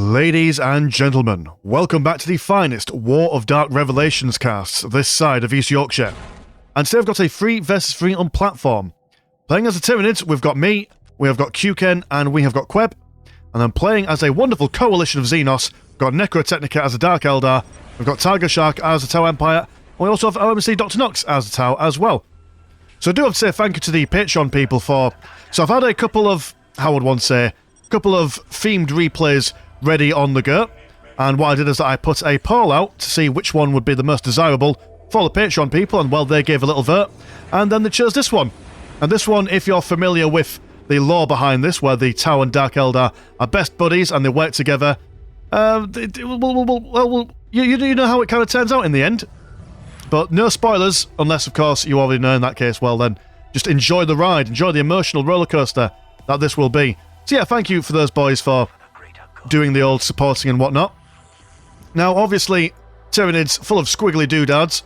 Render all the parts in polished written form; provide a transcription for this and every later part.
Ladies and gentlemen, welcome back to the finest War of Dark Revelations casts this side of East Yorkshire. And today I've got a 3 versus 3 on platform. Playing as the Tyranids, we've got me, we have got Qken, and we have got Queb. And then playing as a wonderful coalition of Xenos, we've got Necrotechnica as a Dark Eldar, we've got Tiger Shark as the Tau Empire, and we also have OMC Dr. Nox as the Tau as well. So I do have to say thank you to the Patreon people for... So I've had a couple of, how would one say, a couple of themed replays ready on the go, and what I did is that I put a poll out to see which one would be the most desirable for the Patreon people, and well, they gave a little vote, and then they chose this one. And this one, if you're familiar with the lore behind this, where the Tau and Dark Eldar are best buddies and they work together, you know how it kind of turns out in the end. But no spoilers, unless of course you already know. In that case, well then, just enjoy the ride, enjoy the emotional rollercoaster that this will be. So yeah, thank you for those boys for doing the old supporting and whatnot. Now, obviously, Tyranids full of squiggly doodads.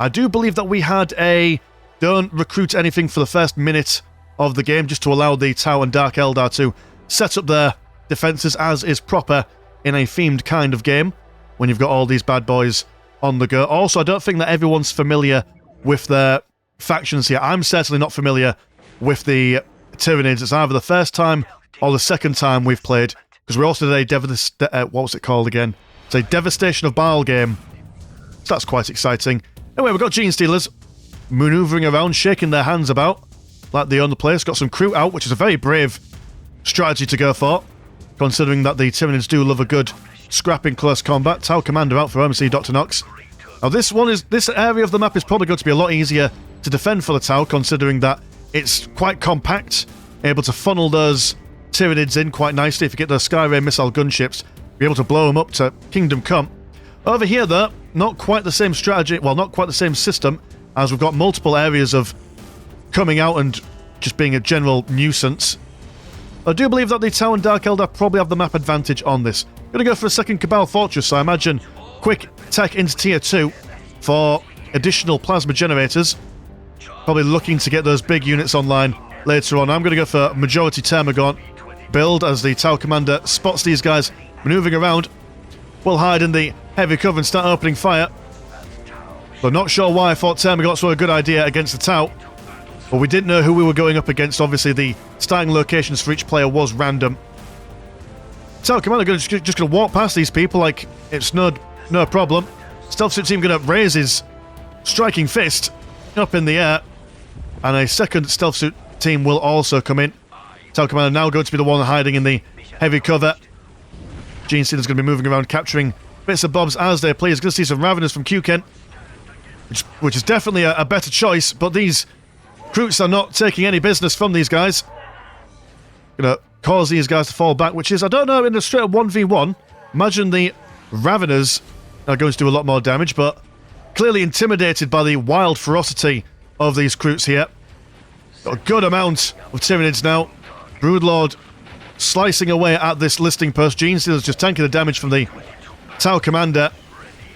I do believe that we had a don't recruit anything for the first minute of the game, just to allow the Tau and Dark Eldar to set up their defences as is proper in a themed kind of game, when you've got all these bad boys on the go. Also, I don't think that everyone's familiar with their factions here. I'm certainly not familiar with the Tyranids. It's either the first time or the second time we've played, because we also did a what was it called again? It's a Devastation of Baal game. So that's quite exciting. Anyway, we've got Gene Stealers manoeuvring around, shaking their hands about like they own the place. Got some crew out, which is a very brave strategy to go for, considering that the Tyranids do love a good scrap in close combat. Tau Commander out for OMC Dr. Nox. Now this area of the map is probably going to be a lot easier to defend for the Tau, considering that it's quite compact, able to funnel those Tyranids in quite nicely. If you get those Skyray missile gunships, be able to blow them up to Kingdom Come. Over here though, not quite the same strategy, well, not quite the same system, as we've got multiple areas of coming out and just being a general nuisance. I do believe that the Tau and Dark Eldar probably have the map advantage on this. Gonna go for a second Cabal Fortress, so I imagine quick tech into Tier 2 for additional plasma generators. Probably looking to get those big units online later on. I'm gonna go for majority Termagant build as the Tau Commander spots these guys manoeuvring around. We'll hide in the heavy cover and start opening fire. But not sure why I thought Termagants were a good idea against the Tau. But we didn't know who we were going up against. Obviously, the starting locations for each player was random. Tau Commander just going to walk past these people like it's no problem. Stealth Suit Team going to raise his striking fist up in the air. And a second Stealth Suit Team will also come in. Tau Commander now going to be the one hiding in the heavy cover. Gene Stealer's going to be moving around, capturing bits and bobs as they play. He's going to see some Raveners from Qken, which is definitely a better choice, but these recruits are not taking any business from these guys. Going to cause these guys to fall back, which is, I don't know, in a straight 1v1, imagine the Raveners are going to do a lot more damage, but clearly intimidated by the wild ferocity of these recruits here. Got a good amount of Tyranids now. Broodlord slicing away at this listing post. Gene Stealer's just tanking the damage from the Tau Commander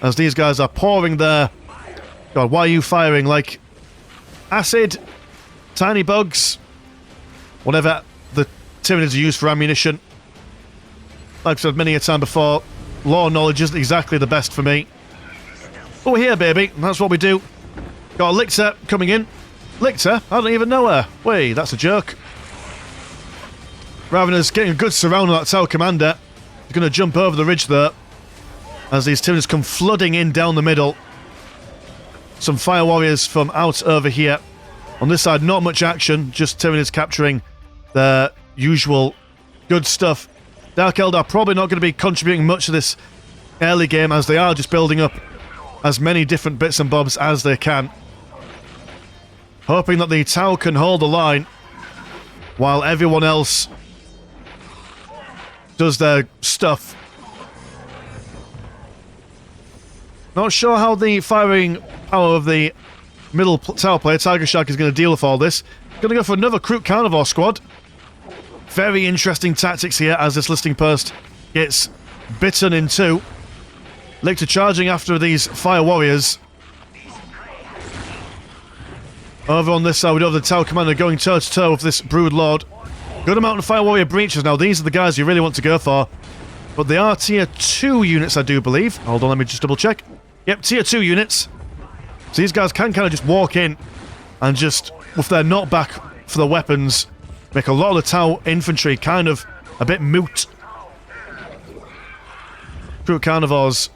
as these guys are pouring their... God, why are you firing? Like acid, tiny bugs, whatever the Tyranids are used for ammunition. Like I've said many a time before, lore knowledge isn't exactly the best for me. But we're here, baby, and that's what we do. Got a Lictor coming in. Lictor? I don't even know her. Wait, that's a joke. Raveners getting a good surround on that Tau Commander. He's going to jump over the ridge there as these Tyranids come flooding in down the middle. Some Fire Warriors from out over here. On this side, not much action, just Tyranids capturing their usual good stuff. Dark Eldar probably not going to be contributing much to this early game, as they are just building up as many different bits and bobs as they can. Hoping that the Tau can hold the line while everyone else does their stuff. Not sure how the firing power of the middle Tau player, Tiger Shark, is going to deal with all this. Going to go for another Kroot Carnivore squad. Very interesting tactics here as this listing post gets bitten in two. Lictor charging after these Fire Warriors. Over on this side, we have the Tau Commander going toe-to-toe with this Brood Lord. Good amount of Fire Warrior breaches now. These are the guys you really want to go for. But they are tier 2 units, I do believe. Hold on, let me just double check. Yep, tier 2 units. So these guys can kind of just walk in and just, with their knockback for the weapons, make a lot of the Tau infantry kind of a bit moot. Crew Carnivores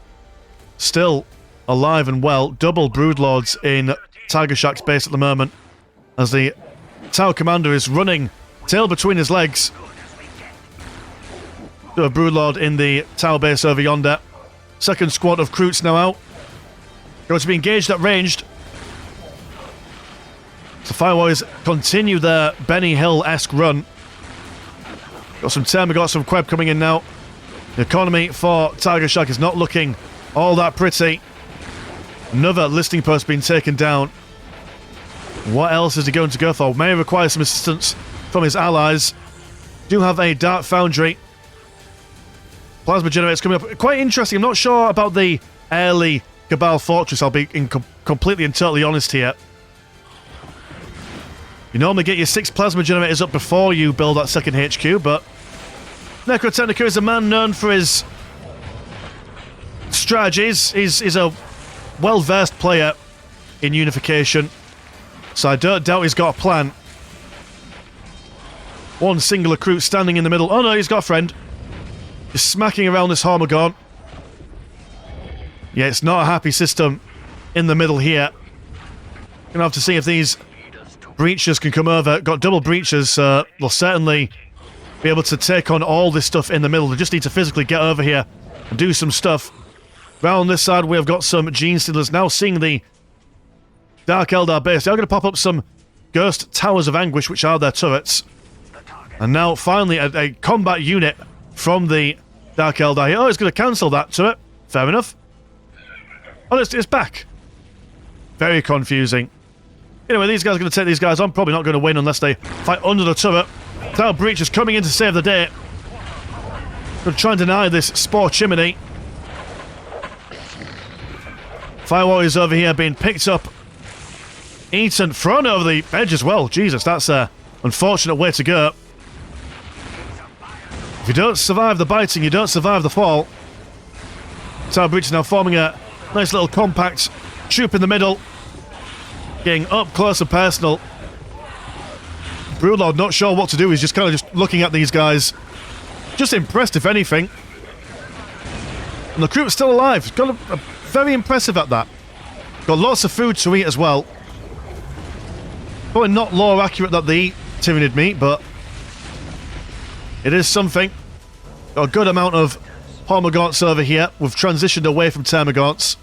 still alive and well. Double Broodlords in Tiger Shack's base at the moment, as the Tau commander is running tail between his legs. Do a Broodlord in the Tau base over yonder. Second squad of Kroots now out. Going to be engaged at ranged. So Fire Warriors continue their Benny Hill-esque run. Got some Terma, got some Queb coming in now. The economy for Tiger Shack is not looking all that pretty. Another listing post being taken down. What else is he going to go for? May require some assistance from his allies. Do have a Dark Foundry. Plasma generators coming up. Quite interesting. I'm not sure about the early Cabal Fortress, I'll be completely and totally honest here. You normally get your 6 plasma generators up before you build that second HQ, but Necrotechnica is a man known for his strategies. He's a well-versed player in Unification, so I don't doubt he's got a plan. One singular crew standing in the middle. Oh no, he's got a friend. Just smacking around this Hormagaunt. Yeah, it's not a happy system in the middle here. Gonna have to see if these breaches can come over. Got double breaches, they'll certainly be able to take on all this stuff in the middle. They just need to physically get over here and do some stuff. Round this side, we have got some Gene Stealers now seeing the Dark Eldar base. They're going to pop up some Ghost Towers of Anguish, which are their turrets. And now, finally, a combat unit from the Dark Eldar here. Oh, he's going to cancel that turret. Fair enough. Oh, it's back. Very confusing. Anyway, these guys are going to take these guys on. Probably not going to win unless they fight under the turret. Tau Breach is coming in to save the day. Going to try and deny this Spore Chimney. Fire Warriors over here being picked up. Eaten, thrown over the edge as well. Jesus, that's a unfortunate way to go. If you don't survive the biting, you don't survive the fall. Tau Breach is now forming a nice little compact troop in the middle. Getting up close and personal. Broodlord not sure what to do. He's just kind of just looking at these guys. Just impressed, if anything. And the crew is still alive. Got a very impressive at that. Got lots of food to eat as well. Probably not lore accurate that they eat Tyranid meat, but it is something. Got a good amount of Hormagaunts over here. We've transitioned away from Termagaunts,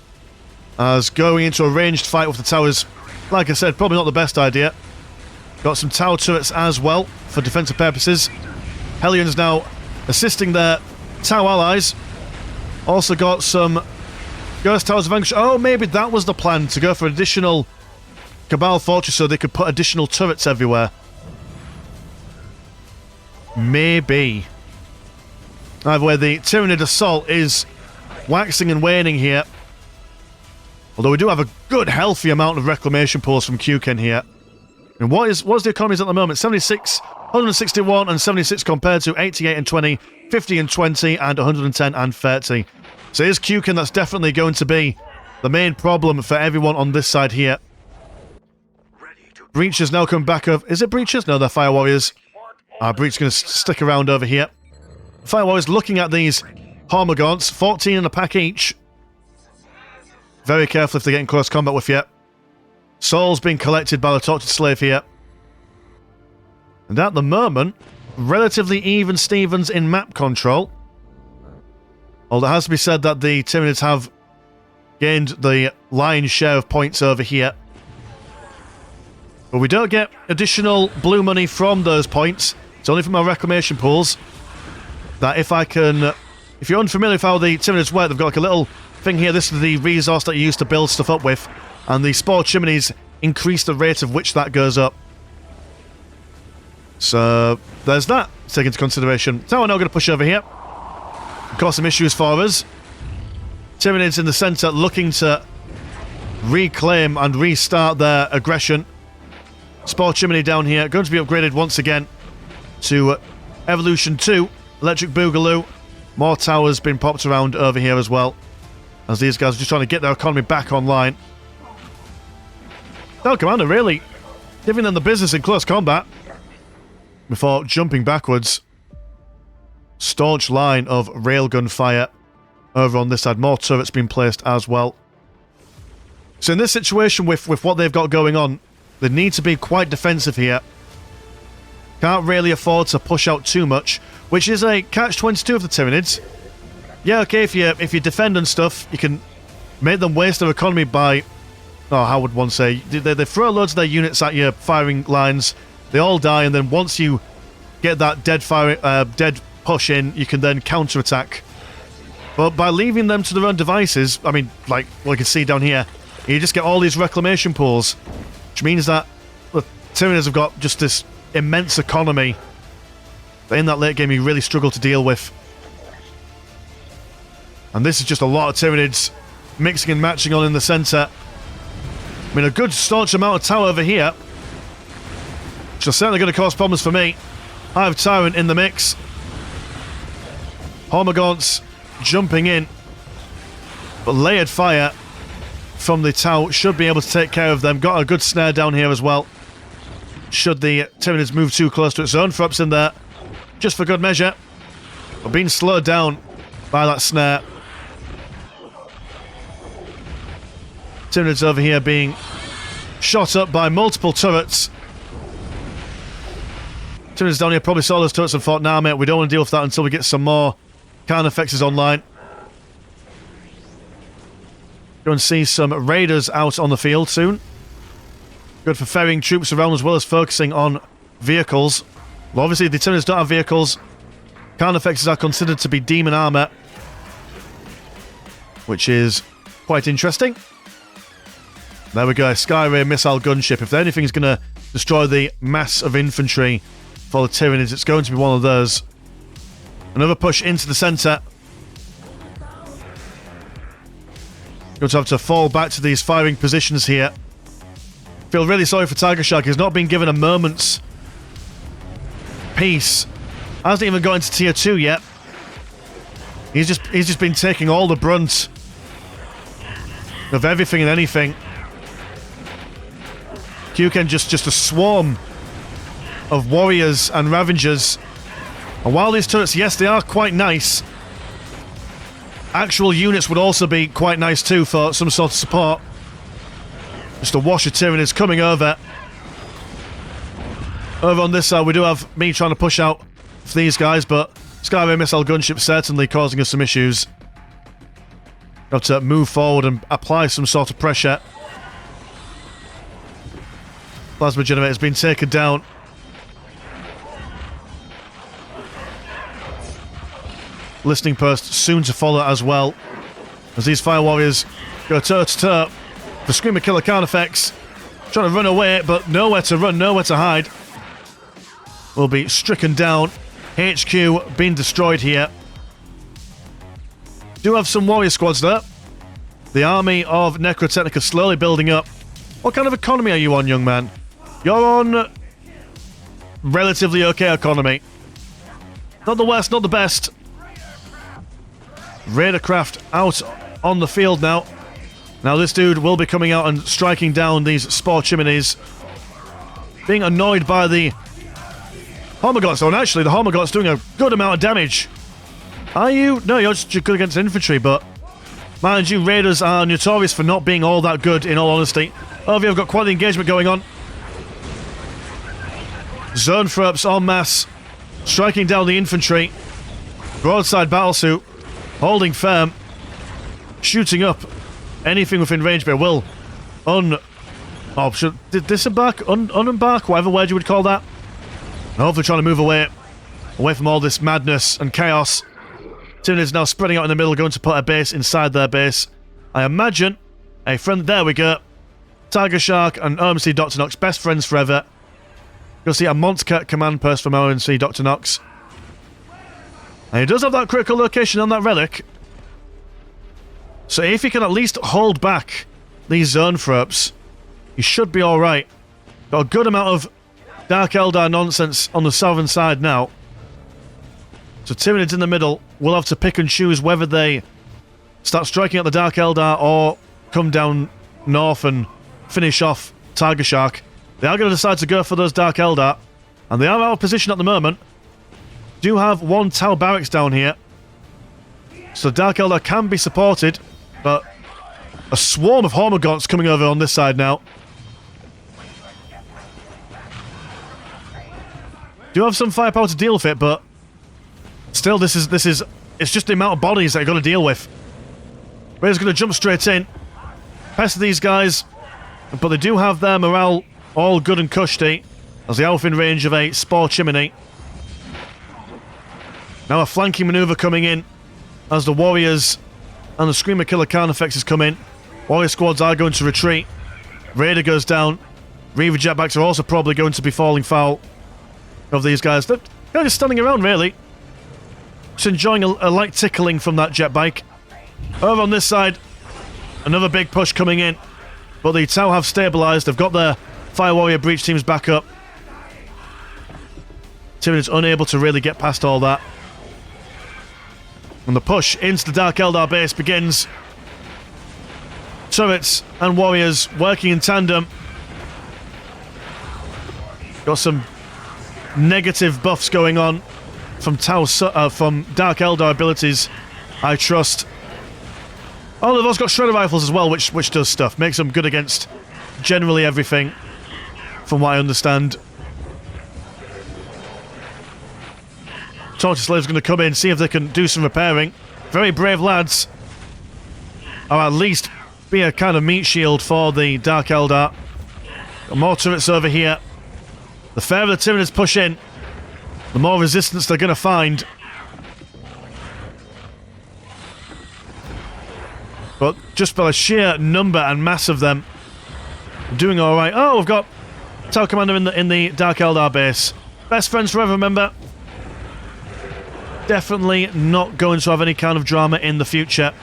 as going into a ranged fight with the towers, like I said, probably not the best idea. Got some Tau turrets as well for defensive purposes. Hellions now assisting their Tau allies. Also got some Ghost Towers of Anguish. Oh, maybe that was the plan, to go for additional Cabal Fortress so they could put additional turrets everywhere. Maybe. Either way, the Tyranid assault is waxing and waning here. Although we do have a good, healthy amount of reclamation pools from Qken here. And what's the economies at the moment? 76, 161 and 76 compared to 88 and 20, 50 and 20, and 110 and 30. So here's Qken. That's definitely going to be the main problem for everyone on this side here. Breaches now come back up. Is it Breaches? No, they're Fire Warriors. Breach is going to stick around over here. Fire Warriors looking at these Hormagaunts. 14 in a pack each. Very careful if they get in close combat with you. Souls being collected by the Tortured Slave here. And at the moment, relatively even Stevens in map control. Although it has to be said that the Tyranids have gained the lion's share of points over here. But we don't get additional blue money from those points. It's only from our reclamation pools. That if you're unfamiliar with how the Tyranids work, they've got like a little thing here. This is the resource that you use to build stuff up with. And the Spore Chimneys increase the rate of which that goes up. So, there's that. Take into consideration. So we're now going to push over here. Cause some issues for us. Tyranids in the centre looking to reclaim and restart their aggression. Spore Chimney down here, going to be upgraded once again to Evolution 2. Electric Boogaloo. More towers being popped around over here as well, as these guys are just trying to get their economy back online. Oh, Commander really giving them the business in close combat before jumping backwards. Staunch line of railgun fire over on this side. More turrets being placed as well. So in this situation with what they've got going on, they need to be quite defensive here. Can't really afford to push out too much, which is a catch-22 of the Tyranids. Yeah, okay, if you defend and stuff, you can make them waste their economy by... Oh, how would one say? They throw loads of their units at your firing lines, they all die, and then once you get that dead push in, you can then counterattack. But by leaving them to their own devices, I mean, like what you can see down here, you just get all these reclamation pools, which means that the Tyranids have got just this immense economy that in that late game you really struggle to deal with. And this is just a lot of Tyranids mixing and matching on in the centre. I mean, a good staunch amount of tower over here, which are certainly going to cause problems for me. I have Tyrant in the mix. Hormagaunts jumping in, but layered fire from the Tau should be able to take care of them. Got a good snare down here as well, should the Tyranids move too close to its own. Throps in there just for good measure, but being slowed down by that snare. Tyranids over here being shot up by multiple turrets. Tyranids down here probably saw those turrets and thought, nah mate, we don't want to deal with that until we get some more Carnifexes online. Go and see some raiders out on the field soon. Good for ferrying troops around as well as focusing on vehicles. Well, obviously the Tyranids don't have vehicles. Carnifexes are considered to be demon armor, which is quite interesting. There we go, Skyray missile gunship. If anything is going to destroy the mass of infantry for the Tyranids, it's going to be one of those. Another push into the centre. Going to have to fall back to these firing positions here. Feel really sorry for Tiger Shark. He's not been given a moment's peace. Hasn't even got into tier 2 yet. He's just been taking all the brunt of everything and anything. Kyuken just a swarm of warriors and ravengers. And while these turrets, yes, they are quite nice, actual units would also be quite nice too for some sort of support. Just a wash of Tyranids coming over. Over on this side, we do have me trying to push out for these guys, but Skyray missile gunship certainly causing us some issues. Have to move forward and apply some sort of pressure. Plasma generator's been taken down. Listening post soon to follow as well, as these fire warriors go toe to toe. The Screamer Killer Carnifex trying to run away, but nowhere to run, nowhere to hide. Will be stricken down. HQ being destroyed here. Do have some warrior squads there. The army of Necrotechnica slowly building up. What kind of economy are you on, young man? You're on relatively okay economy. Not the worst, not the best. Raidercraft out on the field now. Now this dude will be coming out and striking down these spore chimneys. Being annoyed by the Hormagaunts. Oh, and actually the Hormagaunts doing a good amount of damage. Are you? No, you're just good against infantry, but mind you, Raiders are notorious for not being all that good, in all honesty. Over here, I've got quite the engagement going on. Zone Throps en masse, striking down the infantry. Broadside battlesuit, holding firm, shooting up anything within range, but will disembark, unembark, whatever word you would call that. And hopefully trying to move away from all this madness and chaos. Tyranids now spreading out in the middle, going to put a base inside their base. I imagine a friend. There we go. Tiger Shark and OMC Dr. Nox, best friends forever. You'll see a Montcat command post from OMC Dr. Nox. And he does have that critical location on that relic. So if he can at least hold back these zone throps, he should be alright. Got a good amount of Dark Eldar nonsense on the southern side now. So Tyranid's in the middle. We'll have to pick and choose whether they start striking at the Dark Eldar or come down north and finish off Tiger Shark. They are going to decide to go for those Dark Eldar, and they are out of position at the moment. Do have one Tau barracks down here, so Dark Eldar can be supported, but a swarm of Hormagaunts coming over on this side now. Do have some firepower to deal with it, but still, this is it's just the amount of bodies that you've got to deal with. Raider's going to jump straight in, pester these guys, but they do have their morale all good and cushy as they are within range of a Spore Chimney. Now a flanking maneuver coming in as the Warriors and the Screamer Killer Carnifexes come in. Warrior squads are going to retreat. Raider goes down. Reaver jetbacks are also probably going to be falling foul of these guys. They're kind of just standing around, really. Just enjoying a light tickling from that jetbike. Over on this side, another big push coming in. But the Tau have stabilised. They've got their Fire Warrior breach teams back up. Tyranid's unable to really get past all that. And the push into the Dark Eldar base begins. Turrets and Warriors working in tandem. Got some negative buffs going on from from Dark Eldar abilities, I trust. Oh, they've also got Shredder Rifles as well, which does stuff. Makes them good against generally everything, from what I understand. Torture Slave's going to come in, see if they can do some repairing. Very brave lads. Or at least be a kind of meat shield for the Dark Eldar. Got more turrets over here. The further the Tyranids push in, the more resistance they're going to find. But just by the sheer number and mass of them, doing alright. Oh, we've got Tau Commander in the Dark Eldar base. Best friends forever, remember. Definitely not going to have any kind of drama in the future.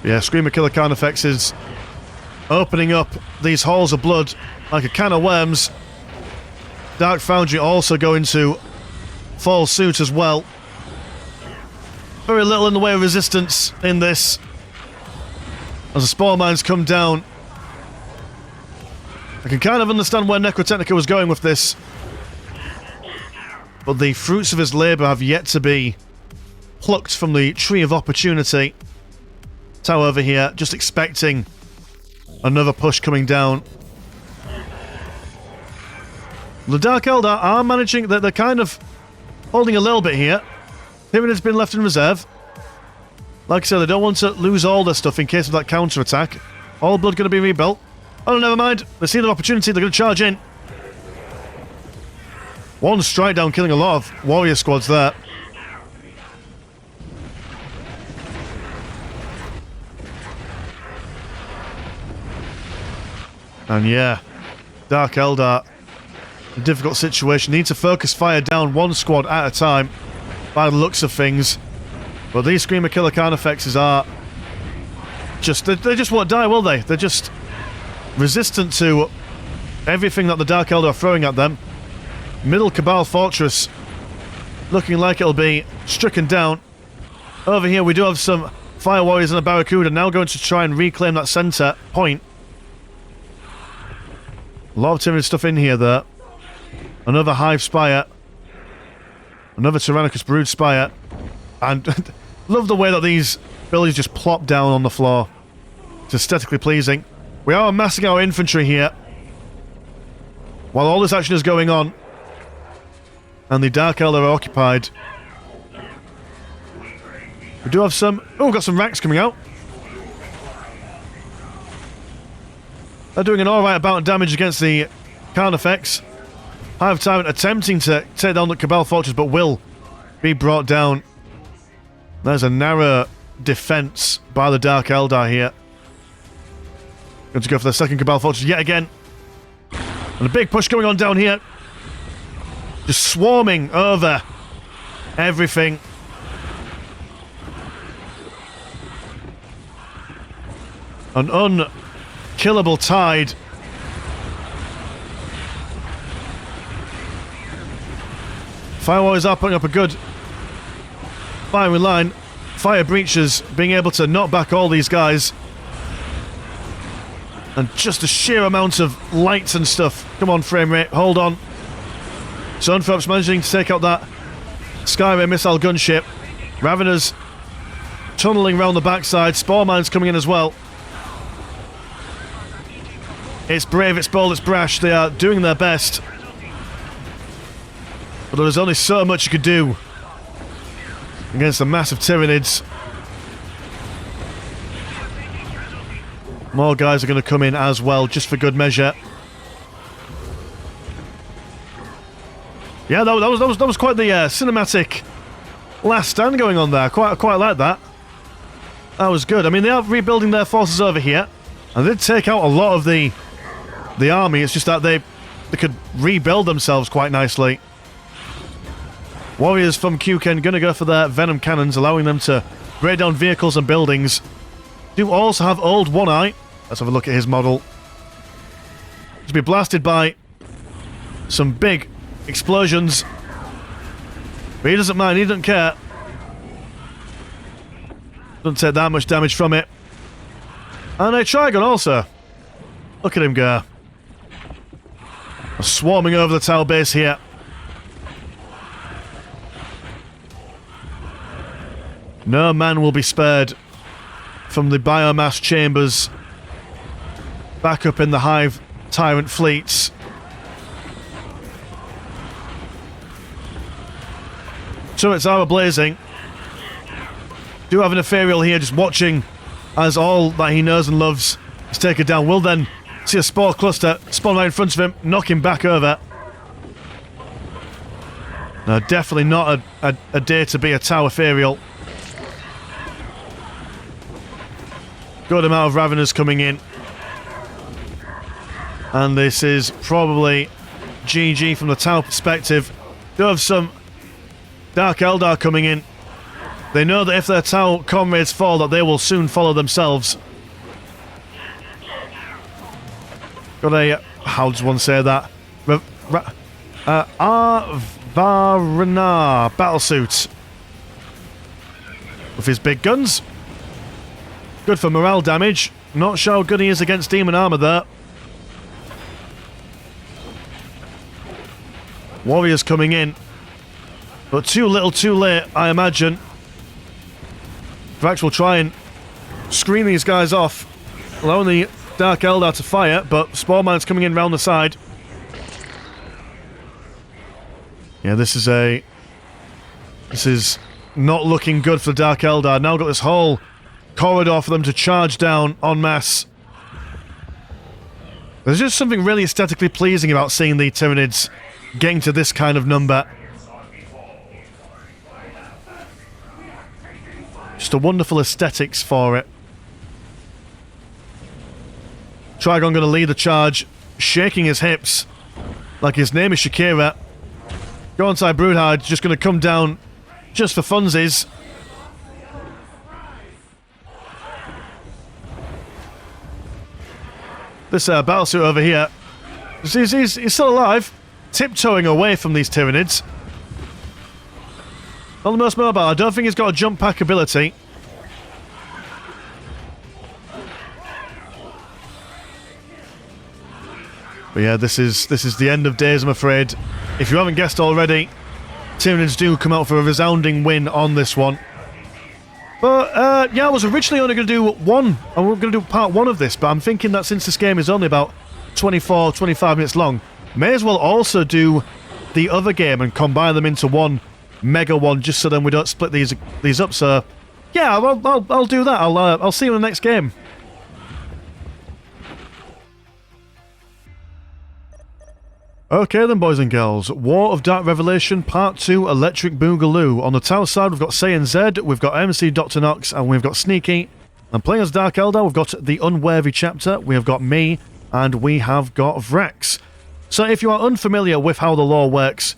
Yeah, Screamer Killer Carnifexes opening up these halls of blood like a can of worms. Dark Foundry also going to fall suit as well. Very little in the way of resistance in this. As the Spore Mines come down. I can kind of understand where Necrotechnica was going with this. But the fruits of his labour have yet to be plucked from the Tree of Opportunity. Tau over here, just expecting another push coming down. The Dark Eldar are managing, they're kind of holding a little bit here. Tyranid's been left in reserve. Like I said, they don't want to lose all their stuff in case of that counterattack. All blood going to be rebuilt. Oh, never mind. They see the opportunity, they're going to charge in. One strike down, killing a lot of warrior squads there. And yeah, Dark Eldar, a difficult situation. Need to focus fire down one squad at a time, by the looks of things. But these Screamer Killer Carnifexes are just, they just won't die, will they? They're just resistant to everything that the Dark Eldar are throwing at them. Middle Cabal Fortress looking like it'll be stricken down. Over here we do have some Fire Warriors and a Barracuda now going to try and reclaim that centre point. A lot of Tyranid stuff in here there. Another Hive Spire. Another Tyrannicus Brood Spire. And love the way that these buildings just plop down on the floor. It's aesthetically pleasing. We are amassing our infantry here. While all this action is going on. And the Dark Eldar are occupied. We do have some... Oh, we've got some racks coming out. They're doing an alright amount of damage against the Carnifex. Hive Tyrant attempting to take down the Cabal Fortress, but will be brought down. There's a narrow defense by the Dark Eldar here. Going to go for the second Cabal Fortress yet again. And a big push going on down here. Just swarming over everything. An unkillable tide Fire Warriors are putting up a good firing line. Fire breaches being able to knock back all these guys. And just a sheer amount of lights and stuff. Come on, frame rate, hold on. Sunthrop's managing to take out that Skyray missile gunship. Raveners tunneling around the backside. Spore mines coming in as well. It's brave, it's bold, it's brash. They are doing their best. But there's only so much you could do against the massive Tyranids. More guys are going to come in as well, just for good measure. Yeah, that was quite the cinematic last stand going on there. Quite like that. That was good. I mean, they are rebuilding their forces over here, and they did take out a lot of the army. It's just that they could rebuild themselves quite nicely. Warriors from Q-Ken going to go for their venom cannons, allowing them to break down vehicles and buildings. Do also have old One Eye. Let's have a look at his model. To be blasted by some big explosions. But he doesn't mind, he doesn't care. Doesn't take that much damage from it. And a Trigon also. Look at him go. Swarming over the tower base here. No man will be spared from the biomass chambers back up in the Hive Tyrant fleets. Turrets are blazing. Do have an Ethereal here just watching as all that he knows and loves is taken down. Will then see a spore cluster spawn right in front of him, knock him back over. No, definitely not a day to be a Tower Ethereal. Good amount of Raveners coming in. And this is probably GG from the Tower perspective. Do have some Dark Eldar coming in. They know that if their Tau comrades fall, that they will soon follow themselves. Got a... how does one say that? Arvarana battlesuit. With his big guns. Good for morale damage. Not sure how good he is against demon armor there. Warriors coming in. But too little too late, I imagine. Vrax will try and screen these guys off, allowing the Dark Eldar to fire, but Spore Mine's coming in round the side. Yeah, this is not looking good for the Dark Eldar. Now got this whole corridor for them to charge down en masse. There's just something really aesthetically pleasing about seeing the Tyranids getting to this kind of number. Just a wonderful aesthetics for it. Trigon going to lead the charge, shaking his hips like his name is Shakira. Go inside Broodhide, just going to come down just for funsies. This battlesuit over here, he's still alive, tiptoeing away from these Tyranids. Not the most mobile. I don't think he's got a jump pack ability. But yeah, this is the end of days, I'm afraid. If you haven't guessed already, Tyranids do come out for a resounding win on this one. But yeah, I was originally only going to do one. I was going to do part one of this, but I'm thinking that since this game is only about 24, 25 minutes long, may as well also do the other game and combine them into one mega one, just so then we don't split these up. So yeah, I'll do that. I'll see you in the next game. Okay then, boys and girls, War of Dark Revelation Part 2 Electric Boogaloo. On the tower side we've got Saiyan Z, we've got MC Dr. Nox, and we've got Sneaky. And playing as Dark Eldar we've got the Unworthy Chapter, we have got me, and we have got Vrax. So if you are unfamiliar with how the lore works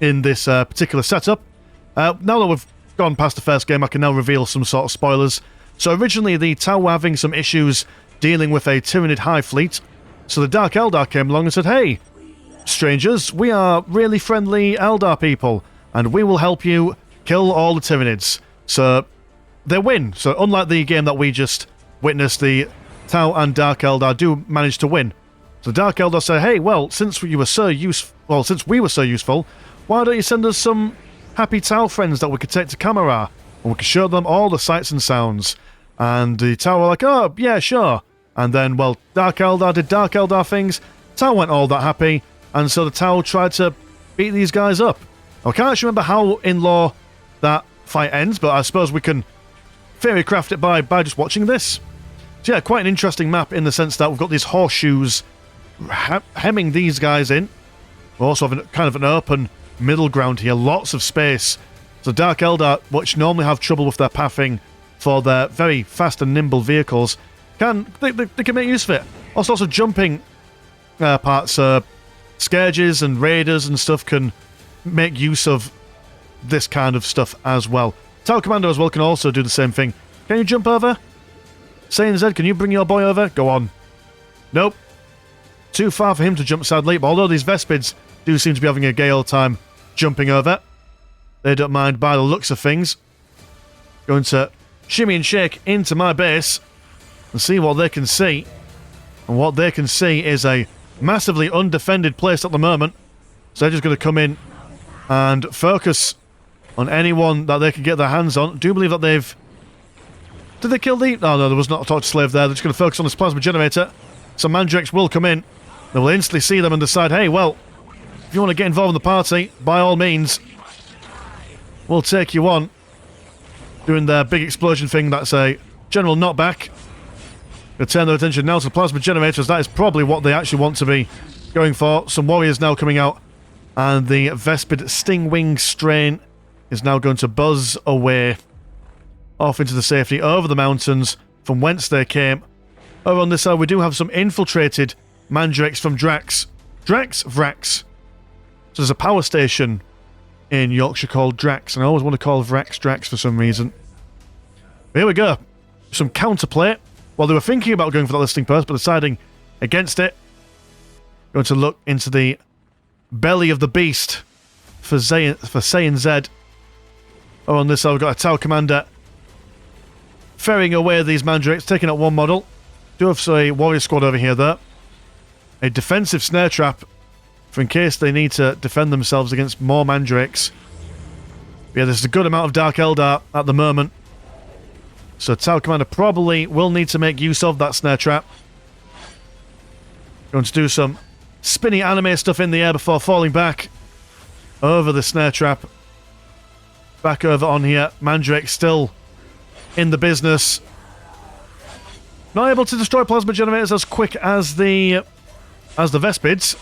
in this particular setup, now that we've gone past the first game, I can now reveal some sort of spoilers. So originally the Tau were having some issues dealing with a Tyranid Hive fleet, so the Dark Eldar came along and said, hey, strangers, we are really friendly Eldar people. and we will help you kill all the Tyranids. So they win. So unlike the game that we just witnessed, the Tau and Dark Eldar do manage to win. So Dark Eldar say, hey, well, since we were so useful, why don't you send us some happy Tau friends that we could take to Kamara, and we could show them all the sights and sounds. And the Tau were like, oh, yeah, sure. And then, well, Dark Eldar did Dark Eldar things, Tau weren't all that happy, and so the Tau tried to beat these guys up. I can't actually remember how in lore that fight ends, but I suppose we can theory craft it by just watching this. So yeah, quite an interesting map in the sense that we've got these horseshoes hemming these guys in. We also have kind of an open middle ground here, lots of space. So Dark Eldar, which normally have trouble with their pathing for their very fast and nimble vehicles, they can make use of it. All sorts of jumping parts, scourges and raiders and stuff can make use of this kind of stuff as well. Tau Commando as well can also do the same thing. Can you jump over? Saiyan Z, can you bring your boy over? Go on. Nope. Too far for him to jump, sadly, but although these Vespids do seem to be having a gay old time jumping over, they don't mind by the looks of things. Going to shimmy and shake into my base and see what they can see. And what they can see is a massively undefended place at the moment. So they're just going to come in and focus on anyone that they can get their hands on. I do believe that they've... Did they kill the... Oh no, there was not a torch slave there. They're just going to focus on this plasma generator. So Mandrakes will come in. They will instantly see them and decide, hey, well, if you want to get involved in the party, by all means, we'll take you on. Doing their big explosion thing, that's a general knockback. Going to turn their attention now to the plasma generators. That is probably what they actually want to be going for. Some warriors now coming out. And the Vespid Stingwing strain is now going to buzz away off into the safety over the mountains from whence they came. Over on this side, we do have some infiltrated Mandrakes from Vrax. So there's a power station in Yorkshire called Drax, and I always want to call Vrax Drax for some reason. But here we go. Some counterplay. Well, they were thinking about going for that listing post, but deciding against it. Going to look into the belly of the beast for Saiyan Z. Oh, on this side, we've got a Tau Commander ferrying away these Mandrakes, taking out one model. Do have a warrior squad over here, though. A defensive snare trap for in case they need to defend themselves against more Mandrakes. But yeah, there's a good amount of Dark Eldar at the moment. So Tau Commander probably will need to make use of that snare trap. Going to do some spinny anime stuff in the air before falling back over the snare trap. Back over on here. Mandrake still in the business. Not able to destroy plasma generators as quick as the Vespids.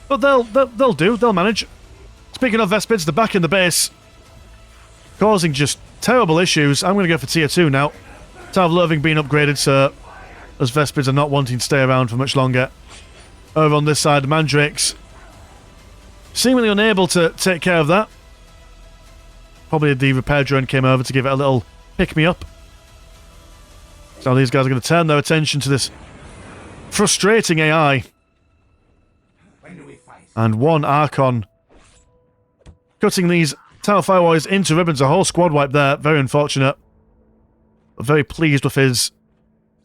But they'll do. They'll manage. Speaking of Vespids, they're back in the base. Causing just terrible issues. I'm going to go for tier 2 now. Tau of Loathing being upgraded, so those Vespids are not wanting to stay around for much longer. Over on this side, the Mandrakes seemingly unable to take care of that. Probably the repair drone came over to give it a little pick-me-up. So these guys are going to turn their attention to this frustrating AI. And one Archon cutting these Tau Firewalkers into ribbons. A whole squad wipe there. Very unfortunate. But very pleased with his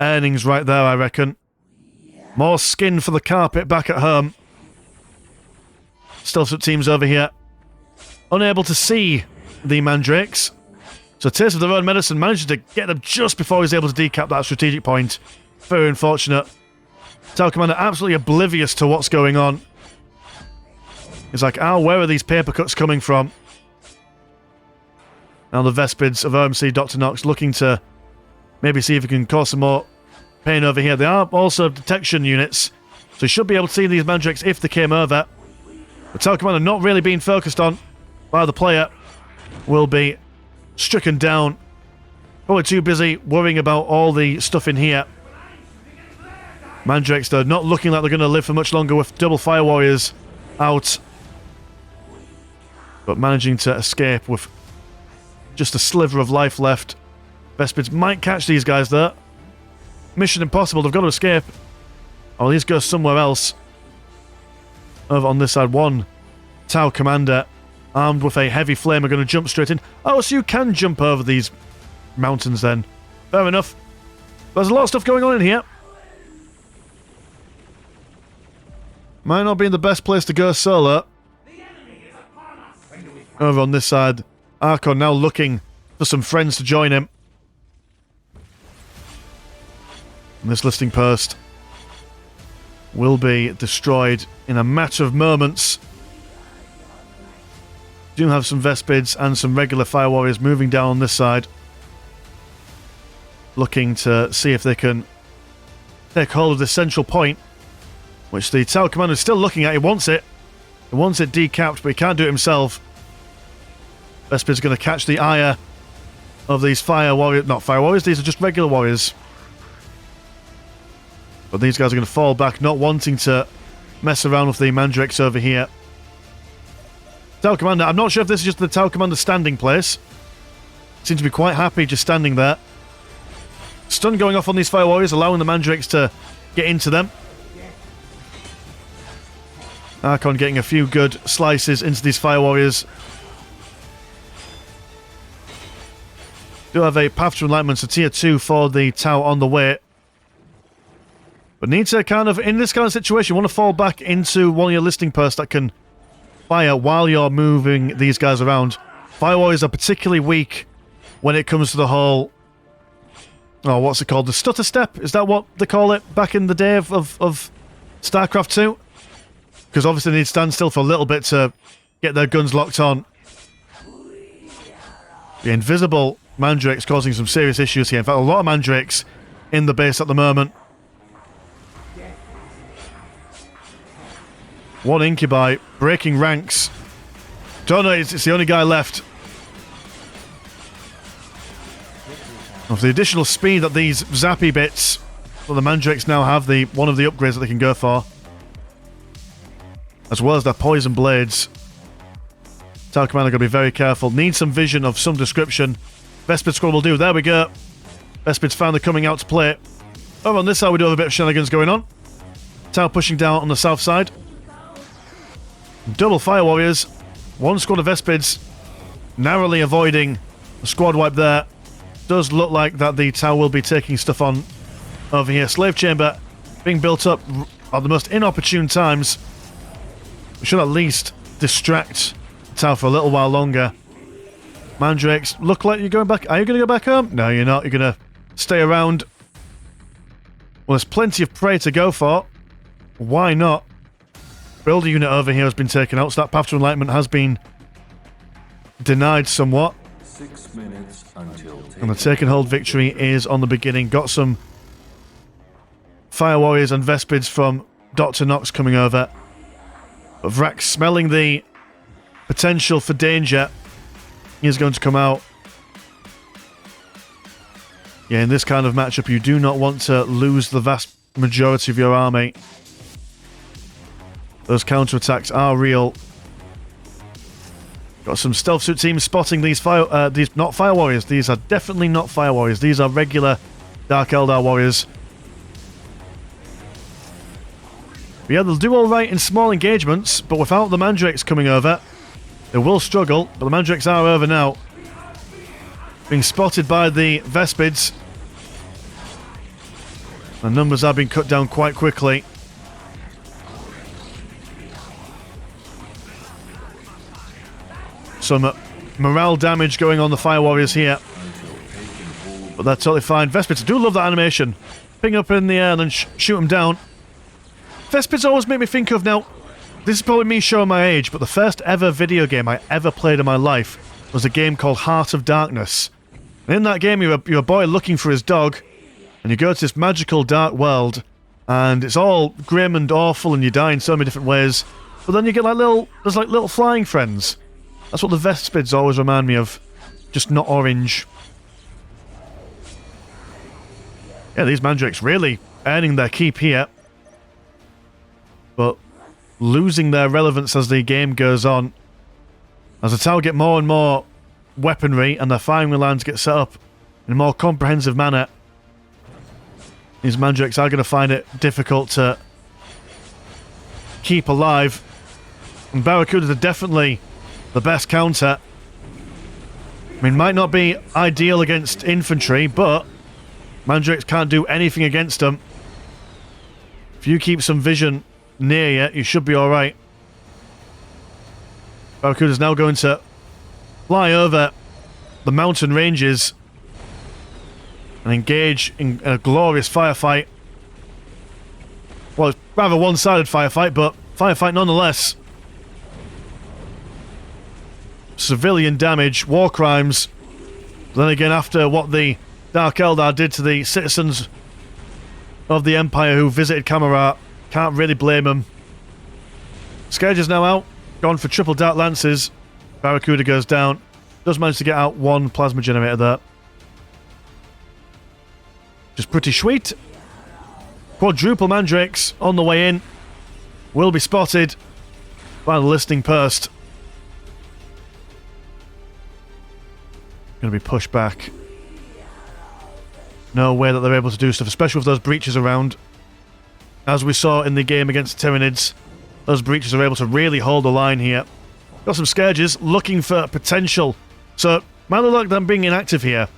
earnings right there, I reckon. More skin for the carpet back at home. Stealth teams over here. Unable to see the Mandrakes. So Taste of their own medicine manages to get them just before he's able to decap that strategic point. Very unfortunate. Tau Commander absolutely oblivious to what's going on. He's like, oh, where are these paper cuts coming from? Now the Vespids of OMC Dr. Nox looking to maybe see if he can cause some more pain over here. They are also detection units, so he should be able to see these Mandrakes if they came over. But Tau Commander not really being focused on by the player will be stricken down. Probably too busy worrying about all the stuff in here. Mandrakes, though, not looking like they're going to live for much longer with double Fire Warriors out. But managing to escape with just a sliver of life left. Vespids might catch these guys, though. Mission impossible, they've got to escape. Oh, these go somewhere else. Over on this side, one Tau Commander armed with a heavy flame are going to jump straight in. Oh, so you can jump over these mountains then. Fair enough. There's a lot of stuff going on in here. Might not be the best place to go solo. Over on this side, Archon now looking for some friends to join him. And this listing post will be destroyed in a matter of moments. Do have some Vespids and some regular Fire Warriors moving down on this side, looking to see if they can take hold of this central point, which the Tower Commander is still looking at. He wants it. He wants it decapped, but he can't do it himself. Vespid's going to catch the ire of these Fire Warriors. Not Fire Warriors, these are just regular Warriors. But these guys are going to fall back, not wanting to mess around with the Mandrakes over here. Tower Commander, I'm not sure if this is just the Tower Commander's standing place. Seems to be quite happy just standing there. Stun going off on these Fire Warriors, allowing the Mandrakes to get into them. Archon getting a few good slices into these Fire Warriors. Do have a Path to Enlightenment, so tier 2 for the Tower on the way. But need to kind of, in this kind of situation, you want to fall back into one of your listing posts that can fire while you're moving these guys around. Fire Warriors are particularly weak when it comes to the whole... Oh, what's it called? The stutter step? Is that what they call it back in the day of StarCraft 2? Because obviously they need to stand still for a little bit to get their guns locked on. The invisible Mandrakes causing some serious issues here. In fact, a lot of Mandrakes in the base at the moment. One Incubi breaking ranks. Don't know, it's the only guy left. Of the additional speed that these zappy bits that the Mandrakes now have, one of the upgrades that they can go for, as well as their poison blades. Tower Commander got to be very careful. Need some vision of some description. Vespid squad will do. There we go. Vespid's finally coming out to play. Over on this side, we do have a bit of shenanigans going on. Tower pushing down on the south side. Double Fire Warriors. One squad of Vespids narrowly avoiding a squad wipe there. Does look like that the Tower will be taking stuff on over here. Slave Chamber being built up at the most inopportune times. We should at least distract the Tower for a little while longer. Mandrakes, look like you're going back. Are you going to go back home? No, you're not. You're going to stay around. Well, there's plenty of prey to go for. Why not? Builder unit over here has been taken out, so that Path to Enlightenment has been denied somewhat. 6 minutes until and the take and hold victory is on the beginning. Got some Fire Warriors and Vespids from Dr. Nox coming over. But Vrax, smelling the potential for danger, is going to come out. Yeah, in this kind of matchup, you do not want to lose the vast majority of your army. Those counterattacks are real. Got some stealth suit teams spotting these not Fire Warriors. These are definitely not Fire Warriors. These are regular Dark Eldar warriors. But yeah, they'll do alright in small engagements, but without the Mandrakes coming over, they will struggle. But the Mandrakes are over now. Being spotted by the Vespids. And numbers are being cut down quite quickly. Some morale damage going on the Fire Warriors here. But that's totally fine. Vespids, I do love that animation. Ping up in the air and then shoot them down. Vespids always make me think of, now, this is probably me showing my age, but the first ever video game I ever played in my life was a game called Heart of Darkness. And in that game, you're a boy looking for his dog, and you go to this magical dark world, and it's all grim and awful, and you die in so many different ways. But then you get there's like little flying friends. That's what the Vespids always remind me of. Just not orange. Yeah, these Mandrakes really earning their keep here. But losing their relevance as the game goes on. As the Tower get more and more weaponry and their firing lines get set up in a more comprehensive manner, these Mandrakes are going to find it difficult to keep alive. And Barracudas are definitely the best counter. I mean, might not be ideal against infantry, but Mandrakes can't do anything against them. If you keep some vision near you, you should be alright. Barracuda's now going to fly over the mountain ranges and engage in a glorious firefight. Well, it's rather one-sided firefight, but firefight nonetheless. Civilian damage, war crimes. Then again, after what the Dark Eldar did to the citizens of the Empire who visited Kamarat, can't really blame them. Scourge is now out, gone for triple Dark Lances. Barracuda goes down. Does manage to get out one plasma generator there. Just pretty sweet. Quadruple Mandrakes on the way in. Will be spotted by the listening Purst. Going to be pushed back. No way that they're able to do stuff, especially with those breaches around. As we saw in the game against Tyranids, those breaches are able to really hold the line here. Got some Scourges looking for potential. So, might look like them being inactive here.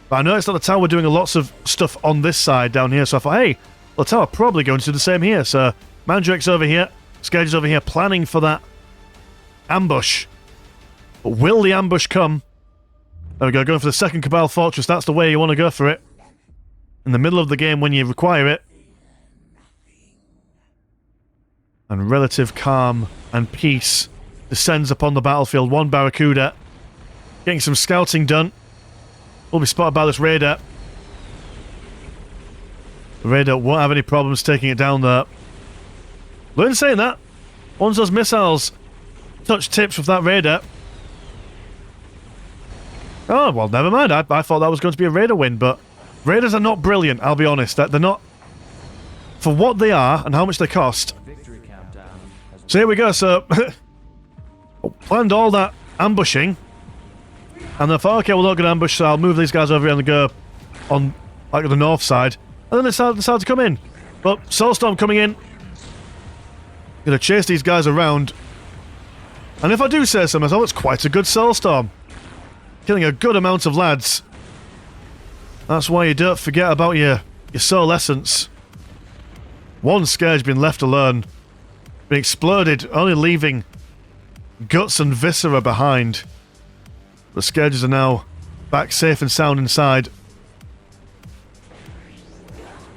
But I noticed that the tower were doing lots of stuff on this side down here, so I thought, hey, the tower probably going to do the same here. So, Mandrakes over here, Scourges over here, planning for that ambush. But will the ambush come? There we go, going for the second Cabal Fortress. That's the way you want to go for it. In the middle of the game when you require it. And relative calm and peace descends upon the battlefield. One Barracuda. Getting some scouting done. Will be spotted by this Raider. The Raider won't have any problems taking it down there. But in saying that, once those missiles touch tips with that Raider... Oh, well, never mind. I thought that was going to be a Raider win, but Raiders are not brilliant, I'll be honest. They're not... For what they are and how much they cost. So here we go, so... planned all that ambushing. And then thought, okay, we're not going to ambush, so I'll move these guys over here and go on, like, the north side. And then they decided to come in. But Soulstorm coming in. Gonna chase these guys around. And if I do say so myself, it's quite a good Soulstorm. Killing a good amount of lads. That's why you don't forget about your soul essence. One Scourge being left alone. Being exploded, only leaving guts and viscera behind. The Scourges are now back safe and sound inside.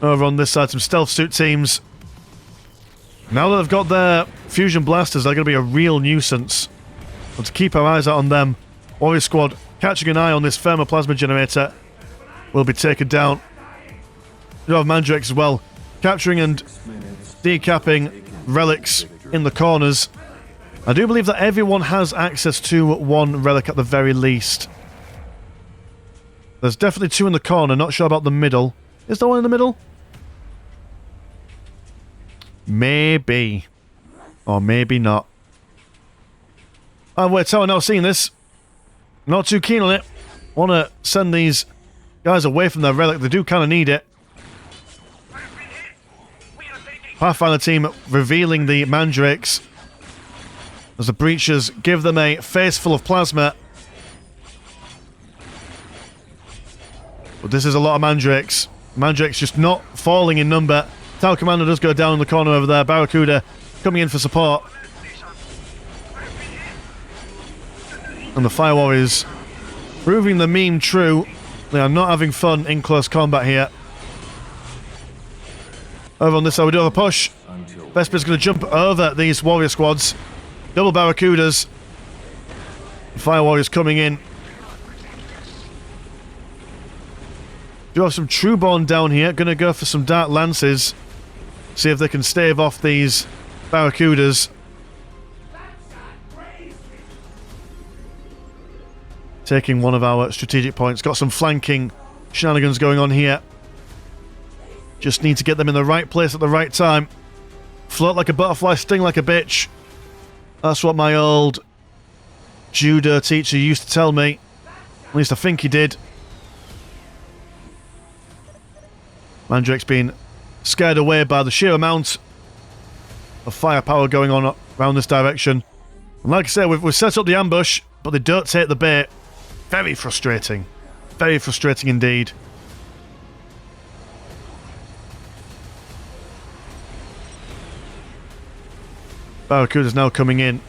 Over on this side, some stealth suit teams. Now that they've got their fusion blasters, they're going to be a real nuisance. But to keep our eyes out on them, Warrior Squad catching an eye on this thermoplasma generator will be taken down. You have Mandrakes as well, capturing and decapping relics in the corners. I do believe that everyone has access to one relic at the very least. There's definitely two in the corner, not sure about the middle. Is there one in the middle? Maybe. Or maybe not. Oh, wait, so I'm now seeing this. Not too keen on it. Want to send these guys away from their relic. They do kind of need it. Pathfinder team revealing the Mandrakes. As the breaches give them a face full of plasma. But this is a lot of Mandrakes. Mandrakes just not falling in number. Tower Commander does go down in the corner over there. Barracuda coming in for support. And the Fire Warriors proving the meme true. They are not having fun in close combat here. Over on this side we do have a push. Vesper's going to jump over these Warrior Squads. Double Barracudas. Fire Warriors coming in. Do have some Trueborn down here. Going to go for some Dark Lances. See if they can stave off these Barracudas. Taking one of our strategic points. Got some flanking shenanigans going on here. Just need to get them in the right place at the right time. Float like a butterfly, sting like a bitch. That's what my old judo teacher used to tell me. At least I think he did. Mandrake's been scared away by the sheer amount of firepower going on around this direction. And like I said, we've set up the ambush, but they don't take the bait. Very frustrating. Very frustrating indeed. Barracuda's now coming in.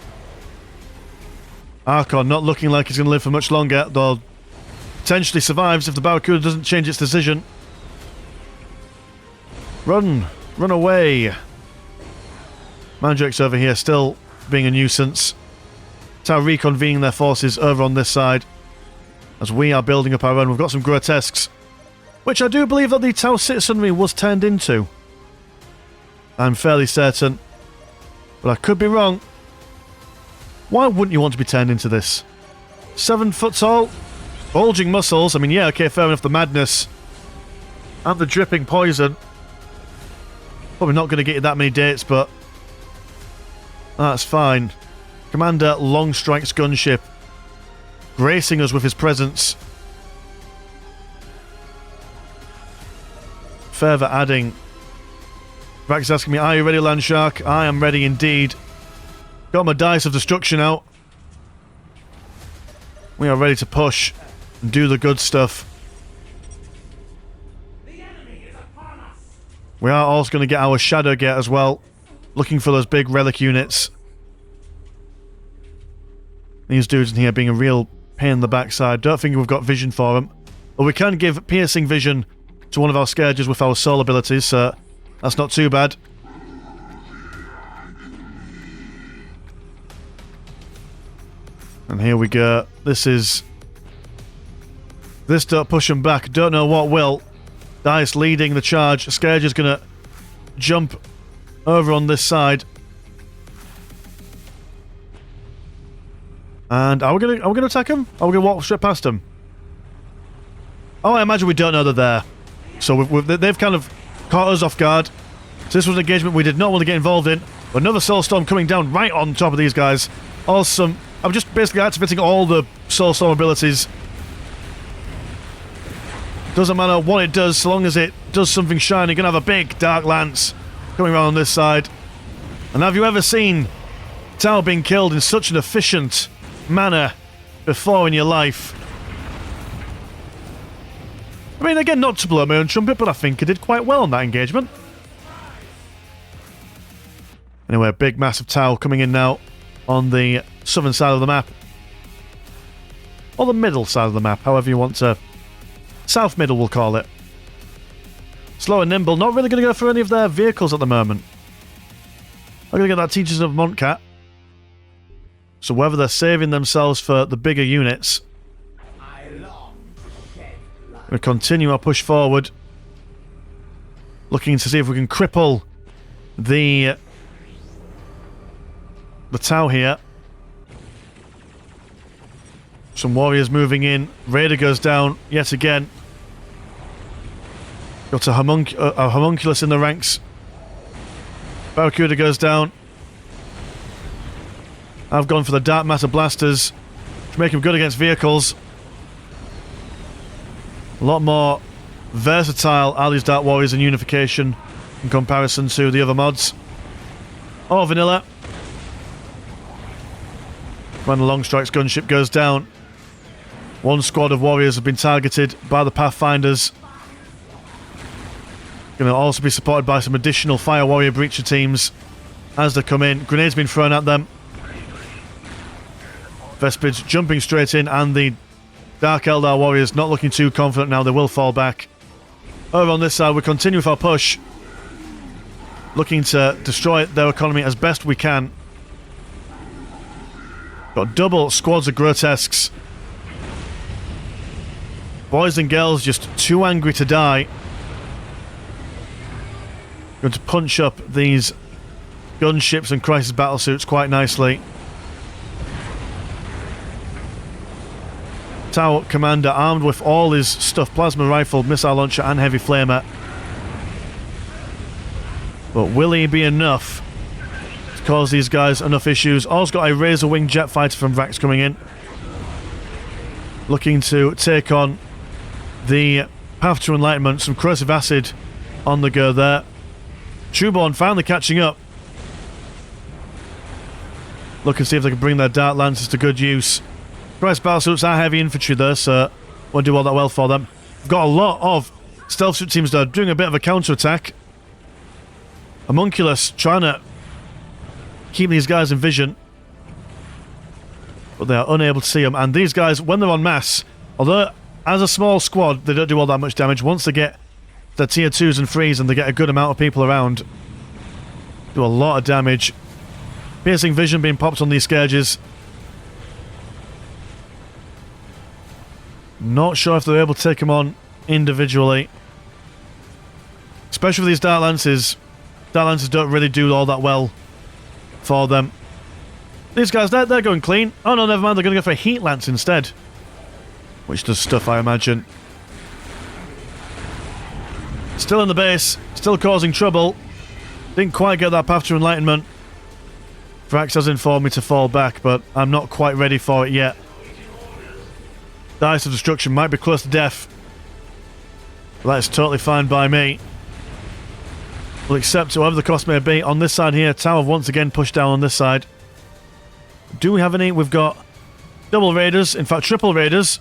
Archon not looking like he's going to live for much longer, though potentially survives if the Barracuda doesn't change its decision. Run! Run away! Mandrake's over here still being a nuisance. Tau reconvening their forces over on this side as we are building up our own. We've got some grotesques, which I do believe that the Tau citizenry was turned into. I'm fairly certain, but I could be wrong. Why wouldn't you want to be turned into this? 7 foot tall, bulging muscles. I mean, yeah, okay, fair enough. The madness and the dripping poison. Probably not going to get you that many dates, but that's fine. Commander Longstrike's gunship, gracing us with his presence. Further adding. Vax is asking me, are you ready, Landshark? I am ready indeed. Got my dice of destruction out. We are ready to push and do the good stuff. The enemy is upon us. We are also going to get our Shadow Gate as well. Looking for those big relic units. These dudes in here being a real pain in the backside. Don't think we've got vision for them. But we can give piercing vision to one of our Scourges with our soul abilities, so that's not too bad. And here we go. This don't push them back. Don't know what will. Dice leading the charge. Scourge is going to jump over on this side. And are we gonna attack him? Are we gonna walk straight past him? Oh, I imagine we don't know they're there. So they've kind of caught us off guard. So this was an engagement we did not want to get involved in. But another Soulstorm coming down right on top of these guys. Awesome. I'm just basically activating all the Soulstorm abilities. Doesn't matter what it does, so long as it does something shiny. You're gonna have a big Dark Lance coming around on this side. And have you ever seen Tau being killed in such an efficient manner before in your life? I mean, again, not to blow my own trumpet, but I think I did quite well on that engagement. Anyway, a big massive Tau coming in now on the southern side of the map. Or the middle side of the map, however you want to. South middle, we'll call it. Slow and nimble, not really going to go for any of their vehicles at the moment. I'm going to get that Teachers of Montcat. So whether they're saving themselves for the bigger units, we'll continue our push forward. Looking to see if we can cripple the Tau here. Some warriors moving in. Raider goes down yet again. Got a homunculus in the ranks. Barracuda goes down. I've gone for the Dark Matter Blasters to make him good against vehicles. A lot more versatile are these Dark Warriors in Unification in comparison to the other mods. Oh, vanilla. Commander Longstrike's gunship goes down. One squad of warriors have been targeted by the Pathfinders. Going to also be supported by some additional Fire Warrior Breacher teams as they come in. Grenades been thrown at them. Vespids jumping straight in, and the Dark Eldar Warriors not looking too confident now. They will fall back. Over on this side, we continue with our push. Looking to destroy their economy as best we can. Got double squads of grotesques. Boys and girls just too angry to die. Going to punch up these gunships and crisis battlesuits quite nicely. Tau Commander armed with all his stuff, plasma rifle, missile launcher and heavy flamer. But will he be enough to cause these guys enough issues? Also got a Razor Wing jet fighter from Vax coming in. Looking to take on the Path to Enlightenment. Some corrosive acid on the go there. Trueborn finally catching up. look and see if they can bring their Dark Lancers to good use. Price Battlesuits are heavy infantry there, so won't do all that well for them. We've got a lot of stealth suit teams there doing a bit of a counterattack. Homunculus trying to keep these guys in vision, but they are unable to see them. And these guys, when they're en masse, although as a small squad they don't do all that much damage, once they get their tier 2s and 3s and they get a good amount of people around, do a lot of damage. Piercing vision being popped on these scourges. Not sure if they're able to take them on individually, especially with these Dark Lances. Dark Lances don't really do all that well for them. These guys, they're going clean. Oh no, never mind, they're going to go for a Heat Lance instead, which does stuff, I imagine. Still in the base, still causing trouble. Didn't quite get that Path to Enlightenment. Vrax has informed me to fall back, but I'm not quite ready for it yet. Dice of Destruction might be close to death, but that is totally fine by me. We'll accept whatever the cost may be. On this side here, Tower once again pushed down on this side. Do we have any? We've got double raiders, in fact triple raiders,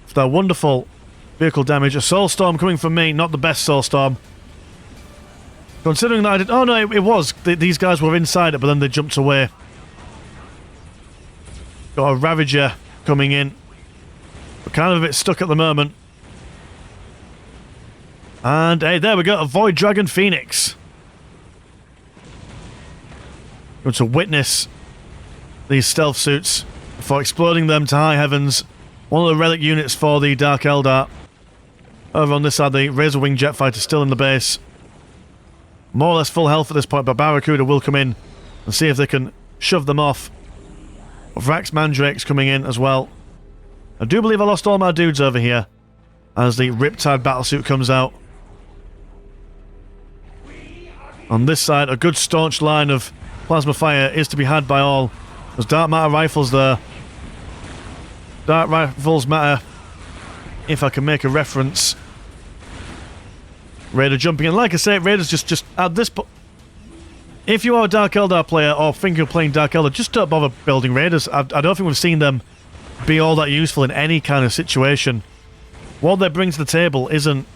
for their wonderful vehicle damage. A Soulstorm coming from me, not the best Soulstorm. Considering that I did... Oh no, it was. These guys were inside it, but then they jumped away. Got a Ravager coming in. We're kind of a bit stuck at the moment. And hey, there we go, a Void Dragon Phoenix. Going to witness these stealth suits before exploding them to high heavens. One of the relic units for the Dark Eldar. Over on this side, the Razor Wing jet fighter still in the base. More or less full health at this point, but Barracuda will come in and see if they can shove them off. Vrax Mandrake's coming in as well. I do believe I lost all my dudes over here as the Riptide battlesuit comes out. On this side, a good staunch line of plasma fire is to be had by all. There's Dark Matter rifles there. Dark rifles matter, if I can make a reference. Raider jumping in. Like I say, Raiders just at this point. If you are a Dark Eldar player or think you're playing Dark Eldar, just don't bother building Raiders. I don't think we've seen them be all that useful in any kind of situation. What they bring to the table isn't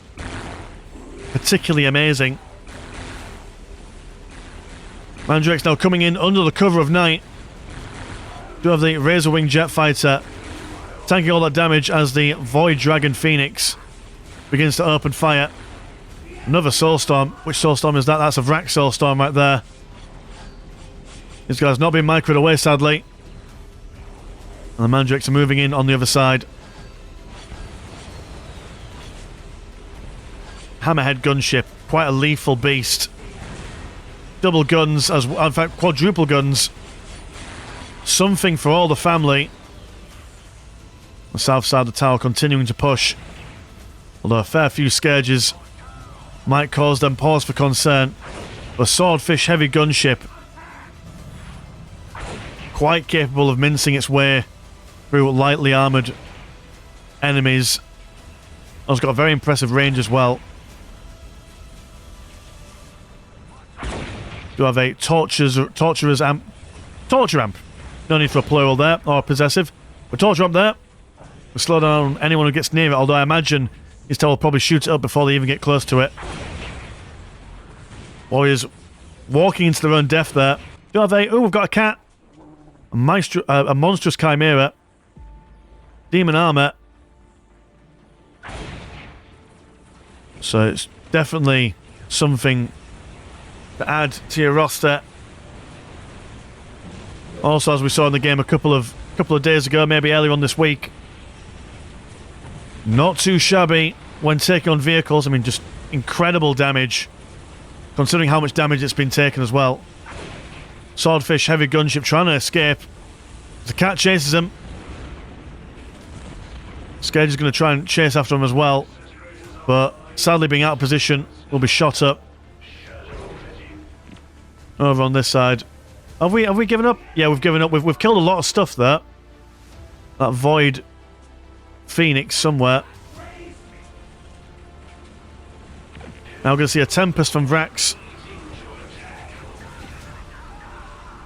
particularly amazing. Mandrake's now coming in under the cover of night. Do have the Razor Wing jet fighter tanking all that damage as the Void Dragon Phoenix begins to open fire. Another Soulstorm. Which Soulstorm is that? That's a Vrax Soulstorm right there. This guy's not been microed away, sadly. And the Mandrakes are moving in on the other side. Hammerhead gunship. Quite a lethal beast. Double guns, as in fact quadruple guns. Something for all the family. The south side of the tower continuing to push. Although a fair few scourges might cause them pause for concern. The Swordfish heavy gunship, quite capable of mincing its way through lightly armoured enemies. It's got a very impressive range as well. Do have a torture amp. No need for a plural there, or possessive. But torture amp there. We'll slow down anyone who gets near it, although I imagine his tower will probably shoot it up before they even get close to it. Warriors walking into their own death there. Do have a... Oh, we've got a cat. A monstrous chimera. Demon armor. So it's definitely something to add to your roster. Also, as we saw in the game a couple of days ago, maybe earlier on this week, not too shabby when taking on vehicles. I mean, just incredible damage, considering how much damage it's been taken as well. Swordfish heavy gunship trying to escape. The cat chases him. Scourge is going to try and chase after him as well, but sadly being out of position will be shot up. Over on this side, have we given up? Yeah, we've given up. We've killed a lot of stuff there. That Void Phoenix somewhere. Now we're going to see a Tempest from Vrax.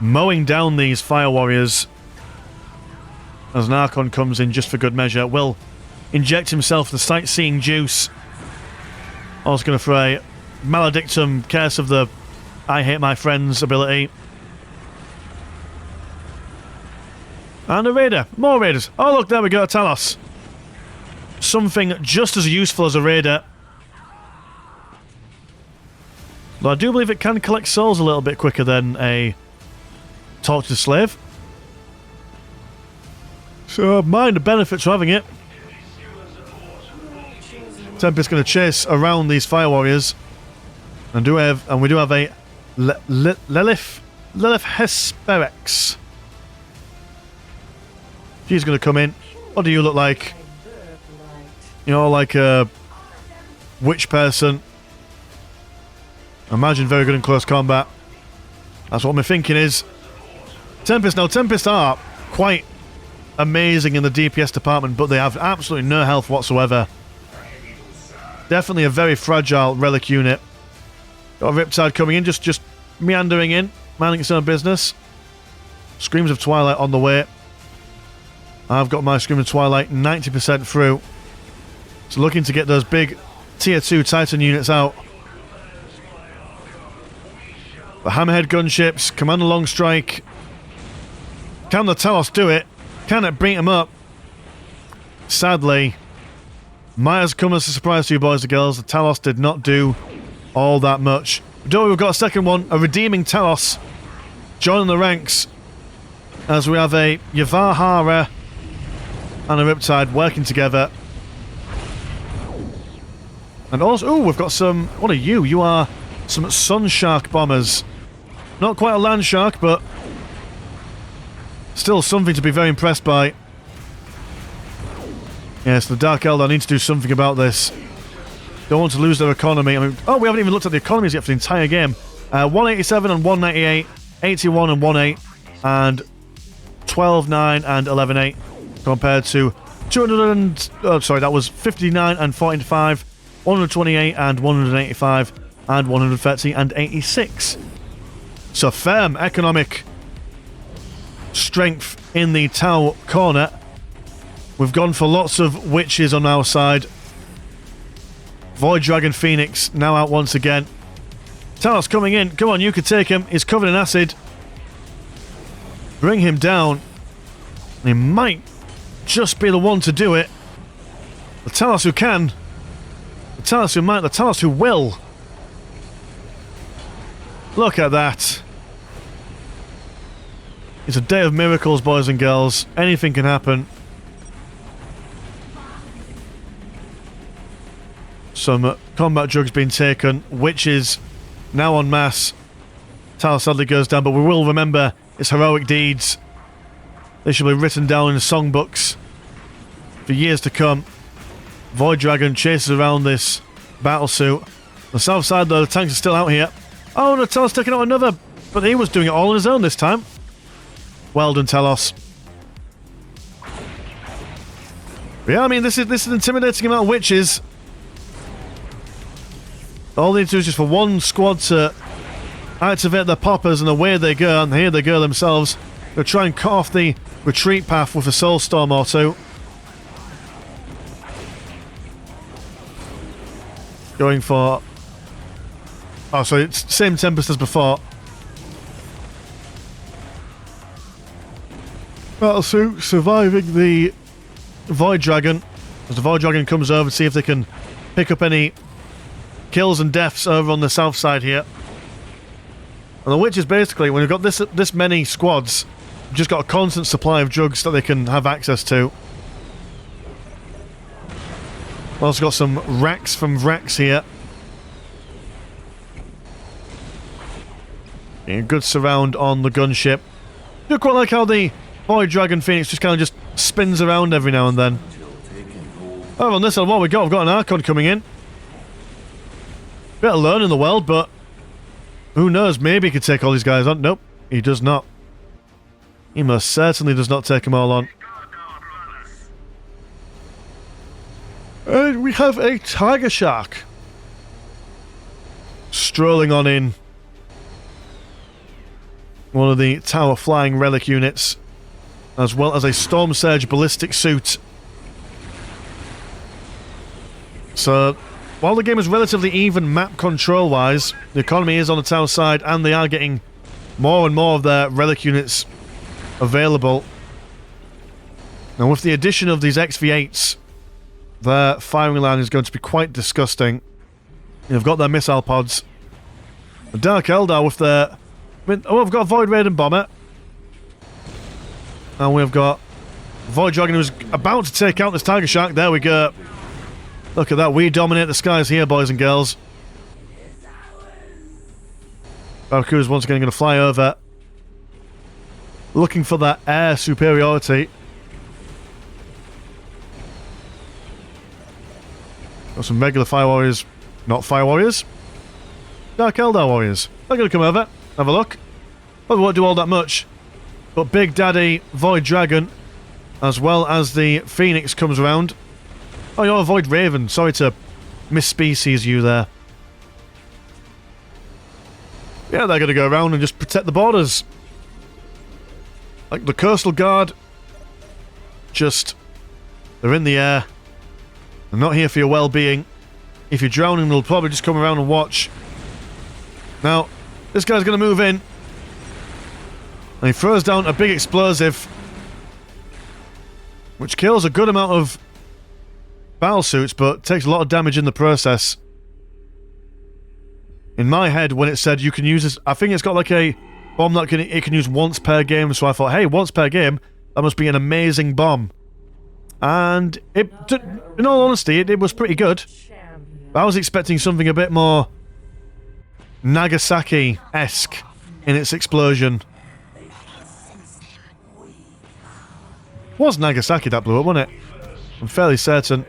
mowing down these fire warriors as an Archon comes in just for good measure. Will inject himself the sightseeing juice. Also going to throw a Maledictum, Curse of the I Hate My Friends ability. And a raider. More raiders. Oh look, there we go, Talos. Something just as useful as a raider. Though I do believe it can collect souls a little bit quicker than a Talk to the Slave. So mind the benefits of having it. Tempest's going to chase around these fire warriors. And we do have a Lilith Hesperex. She's going to come in. What do you look like? You know, like a witch person. Imagine very good in close combat. That's what my thinking is. Tempest. Now, Tempests are quite amazing in the DPS department, but they have absolutely no health whatsoever. Definitely a very fragile relic unit. Got a Riptide coming in, just meandering in, minding its own business. Screams of Twilight on the way. I've got my Scream of Twilight 90% through. So looking to get those big tier 2 Titan units out. The Hammerhead gunships, Commander Long Strike. Can the Talos do it? Can it beat him up? Sadly, Maya's come as a surprise to you boys and girls. The Talos did not do all that much. Don't worry, we've got a second one, a redeeming Talos joining the ranks as we have a Yavahara and a Riptide working together. And also, ooh, we've got some, what are you? You are some Sun Shark bombers. Not quite a Land Shark, but still something to be very impressed by. Yes, the Dark Eldar need to do something about this. Don't want to lose their economy. I mean, oh, we haven't even looked at the economies yet for the entire game. 187 and 198, 81 and 18, and 12.9 and 11.8 compared to 200 and... Oh, sorry, that was 59 and 45, 128 and 185, and 130 and 86. So firm economic strength in the Tau corner. We've gone for lots of witches on our side. Void Dragon Phoenix now out once again. Talos coming in. Come on, you could take him. He's covered in acid. Bring him down. He might just be the one to do it. The Talos who can. The Talos who might. The Talos who will. Look at that. It's a day of miracles, boys and girls. Anything can happen. Some combat drugs being taken. Witches now en masse. Talos sadly goes down, but we will remember his heroic deeds. They should be written down in the songbooks for years to come. Void Dragon chases around this battlesuit. The south side, though, the tanks are still out here. Oh, no, Talos taking out another, but he was doing it all on his own this time. Well done, Talos. Yeah, I mean, this is an intimidating amount of witches. All they need to do is just for one squad to activate their poppers, and away they go, and here they go themselves. They'll try and cut off the retreat path with a Soulstorm or two. Going for... Oh, sorry, it's the same Tempest as before. Battlesuit surviving the Void Dragon. As the Void Dragon comes over to see if they can pick up any kills and deaths over on the south side here. And the witches basically, when you've got this many squads, you've just got a constant supply of drugs that they can have access to. We've also got some racks from Vrax here. A good surround on the gunship. I do quite like how the Void Dragon Phoenix just kind of just spins around every now and then. Over on this side, what we got? We've got an Archon coming in. Bit alone in the world, but who knows? Maybe he could take all these guys on. Nope, he does not. He most certainly does not take them all on. And we have a Tiger Shark strolling on in. one of the tower flying relic units, as well as a Storm Surge ballistic suit. So, while the game is relatively even map control-wise, the economy is on the tower side, and they are getting more and more of their relic units available. Now, with the addition of these XV8s, their firing line is going to be quite disgusting. They've got their missile pods. The Dark Eldar with their... we've got a Void Raiden bomber. And we've got Void Dragon who's about to take out this Tiger Shark. There we go. Look at that. We dominate the skies here, boys and girls. Barracuda's once again going to fly over. Looking for that air superiority. Got some regular Fire Warriors. Not Fire Warriors. Dark Eldar Warriors. They're going to come over. Have a look. Probably won't do all that much. But Big Daddy Void Dragon, as well as the Phoenix, comes around. Oh, you're a Void Raven. Sorry to misspecies you there. Yeah, they're going to go around and just protect the borders. Like the Coastal Guard. Just... they're in the air. They're not here for your well-being. If you're drowning, they'll probably just come around and watch. Now, this guy's going to move in. And he throws down a big explosive, which kills a good amount of battle suits, but takes a lot of damage in the process. In my head, when it said you can use this, I think it's got like a bomb that it can use once per game, so I thought, hey, once per game, that must be an amazing bomb. And it, in all honesty, it was pretty good. I was expecting something a bit more Nagasaki-esque in its explosion. It was Nagasaki that blew up, wasn't it? I'm fairly certain.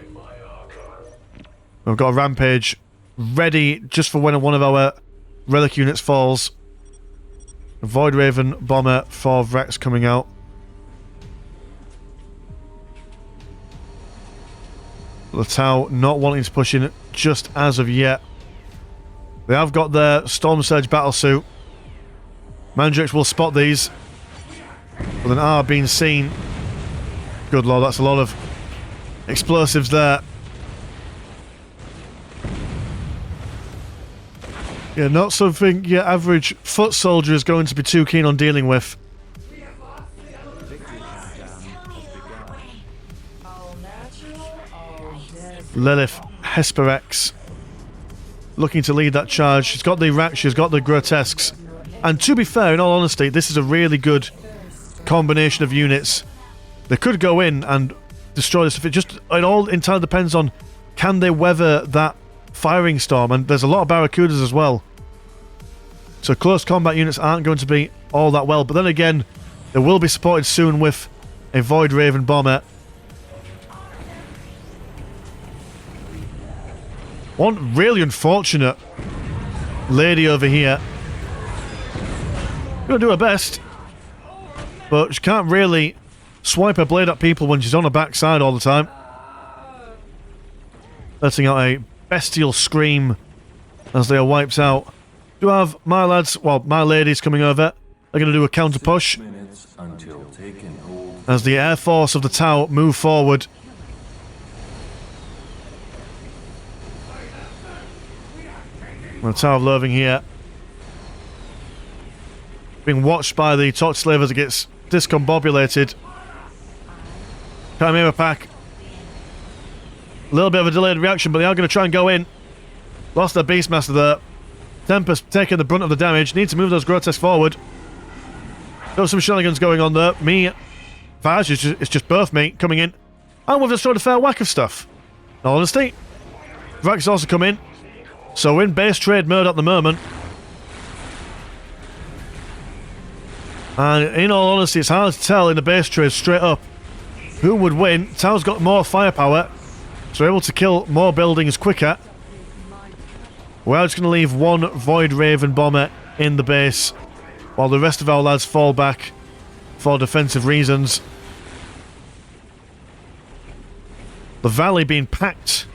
We've got a Rampage ready just for when one of our relic units falls. A Void Raven bomber for Rex coming out. The Tau not wanting to push in just as of yet. They have got their Storm Surge battlesuit. Mandrakes will spot these with an R being seen. Good lord, that's a lot of explosives there. Yeah, not something your average foot soldier is going to be too keen on dealing with. Lilith Hesperex looking to lead that charge. She's got the Rack, she's got the Grotesques. And to be fair, in all honesty, this is a really good combination of units. They could go in and destroy this. If it all entirely depends on can they weather that firing storm. And there's a lot of Barracudas as well. So close combat units aren't going to be all that well. But then again, they will be supported soon with a Void Raven bomber. One really unfortunate lady over here. Gonna do her best, but she can't really swipe her blade at people when she's on her backside all the time. Letting out a bestial scream as they are wiped out. Do have my lads, well, my ladies coming over. They're gonna do a counter push as the air force of the Tau move forward. The Tower of Loathing here. Being watched by the Torch Slave as it gets discombobulated. Chimera Pack. A little bit of a delayed reaction, but they are going to try and go in. Lost their Beastmaster there. Tempest taking the brunt of the damage. Need to move those Grotesques forward. Got some shenanigans going on there. Me, Vaj, it's just both me coming in. And we've destroyed a fair whack of stuff. In all honesty. Vrax also come in. So we're in base trade mode at the moment. And in all honesty, it's hard to tell in the base trade straight up who would win. Tau's got more firepower, so we're able to kill more buildings quicker. We're just going to leave one Void Raven bomber in the base, while the rest of our lads fall back for defensive reasons. The valley being packed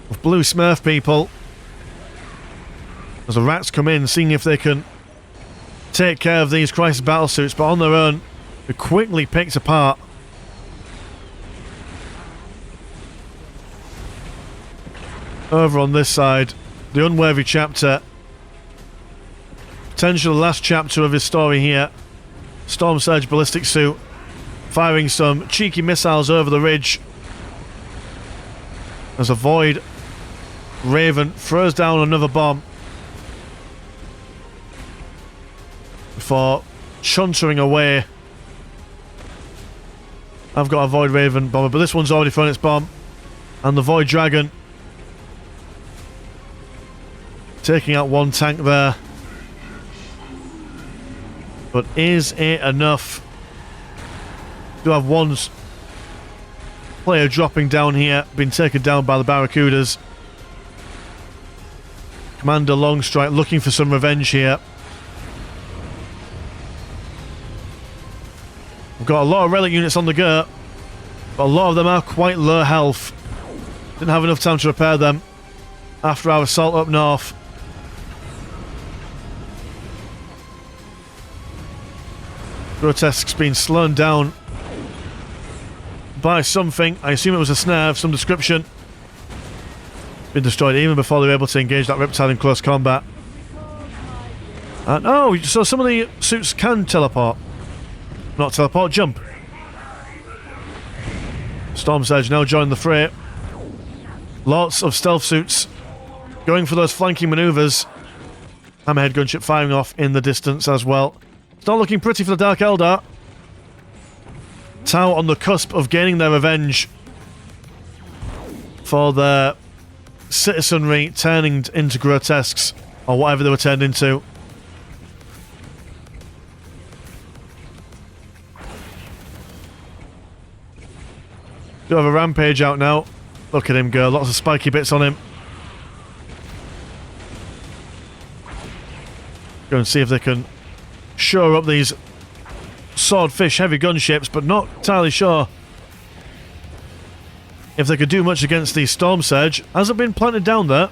with blue Smurf people. As the rats come in, seeing if they can take care of these crisis battle suits, but on their own, they're quickly picked apart. Over on this side, the unworthy chapter. Potentially the last chapter of his story here. Storm Surge ballistic suit, firing some cheeky missiles over the ridge. As a Void Raven throws down another bomb before chuntering away. I've got a Void Raven bomber, but this one's already thrown its bomb. And the Void Dragon taking out one tank there. But is it enough? Do have one player dropping down here, being taken down by the Barracudas. Commander Longstrike looking for some revenge here. We've got a lot of relic units on the go, but a lot of them are quite low health. Didn't have enough time to repair them after our assault up north. Grotesque's been slowed down by something. I assume it was a snare of some description. Been destroyed even before they were able to engage that reptile in close combat. And oh, so some of the suits can teleport. Not teleport, jump. Storm Surge now joined the fray. Lots of stealth suits going for those flanking maneuvers. Hammerhead gunship firing off in the distance as well. It's not looking pretty for the Dark Eldar. Tau on the cusp of gaining their revenge for their citizenry turning into grotesques, or whatever they were turned into. Do have a rampage out now. Look at him go, lots of spiky bits on him. Go and see if they can shore up these swordfish heavy gunships, but not entirely sure if they could do much against the Storm Surge. Has it been planted down there?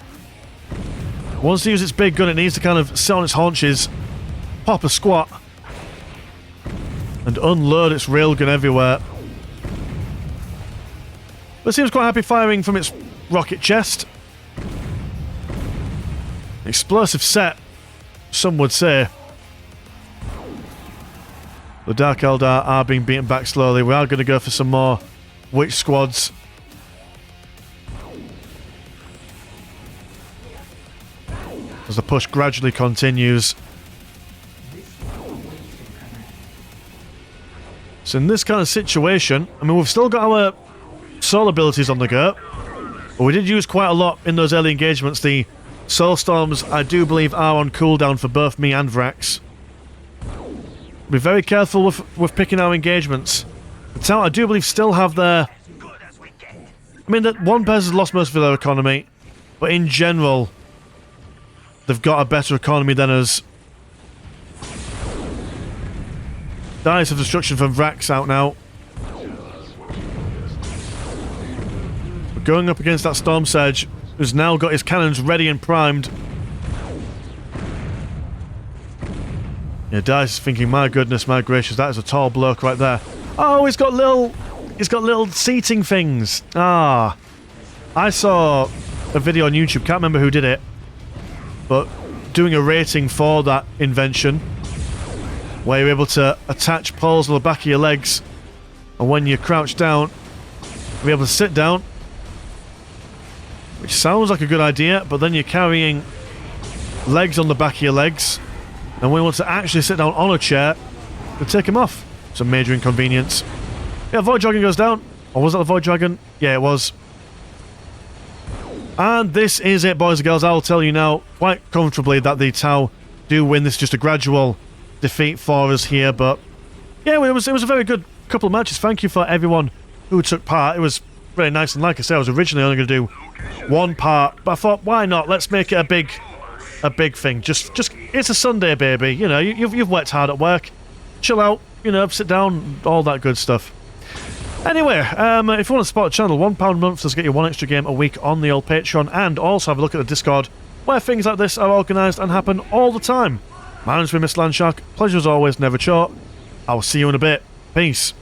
Wants to use its big gun, it needs to kind of sit on its haunches, pop a squat, and unload its railgun everywhere. But it seems quite happy firing from its rocket chest. Explosive set, some would say. The Dark Eldar are being beaten back slowly. We are going to go for some more witch squads. As the push gradually continues. So in this kind of situation, I mean, we've still got our soul abilities on the go, but we did use quite a lot in those early engagements. The Soul Storms, I do believe, are on cooldown for both me and Vrax. Be very careful with picking our engagements. The Tau, I do believe, still have their... I mean, that one person's lost most of their economy, but in general, they've got a better economy than us. Dice of Destruction from Vrax out now. We're going up against that Storm Surge, who's now got his cannons ready and primed. Yeah, Dice is thinking, my goodness, my gracious, that is a tall bloke right there. Oh, he's got little seating things. Ah. I saw a video on YouTube, can't remember who did it, but doing a rating for that invention, where you're able to attach poles on the back of your legs, and when you crouch down, you'll be able to sit down, which sounds like a good idea, but then you're carrying legs on the back of your legs, and when you want to actually sit down on a chair, you take them off. It's a major inconvenience. Yeah, Void Dragon goes down. Or was that the Void Dragon? Yeah, it was. And this is it, boys and girls. I will tell you now quite comfortably that the Tau do win. This is just a gradual defeat for us here, but yeah, it was a very good couple of matches. Thank you for everyone who took part. It was really nice, and like I said, I was originally only going to do one part, but I thought, why not? Let's make it a big thing. Just it's a Sunday, baby. You know, you've worked hard at work. Chill out, you know, sit down, all that good stuff. Anyway, if you want to support the channel, £1 a month does get you one extra game a week on the old Patreon, and also have a look at the Discord, where things like this are organised and happen all the time. My name's been Mr. Landshark. Pleasure as always, never short. I will see you in a bit. Peace.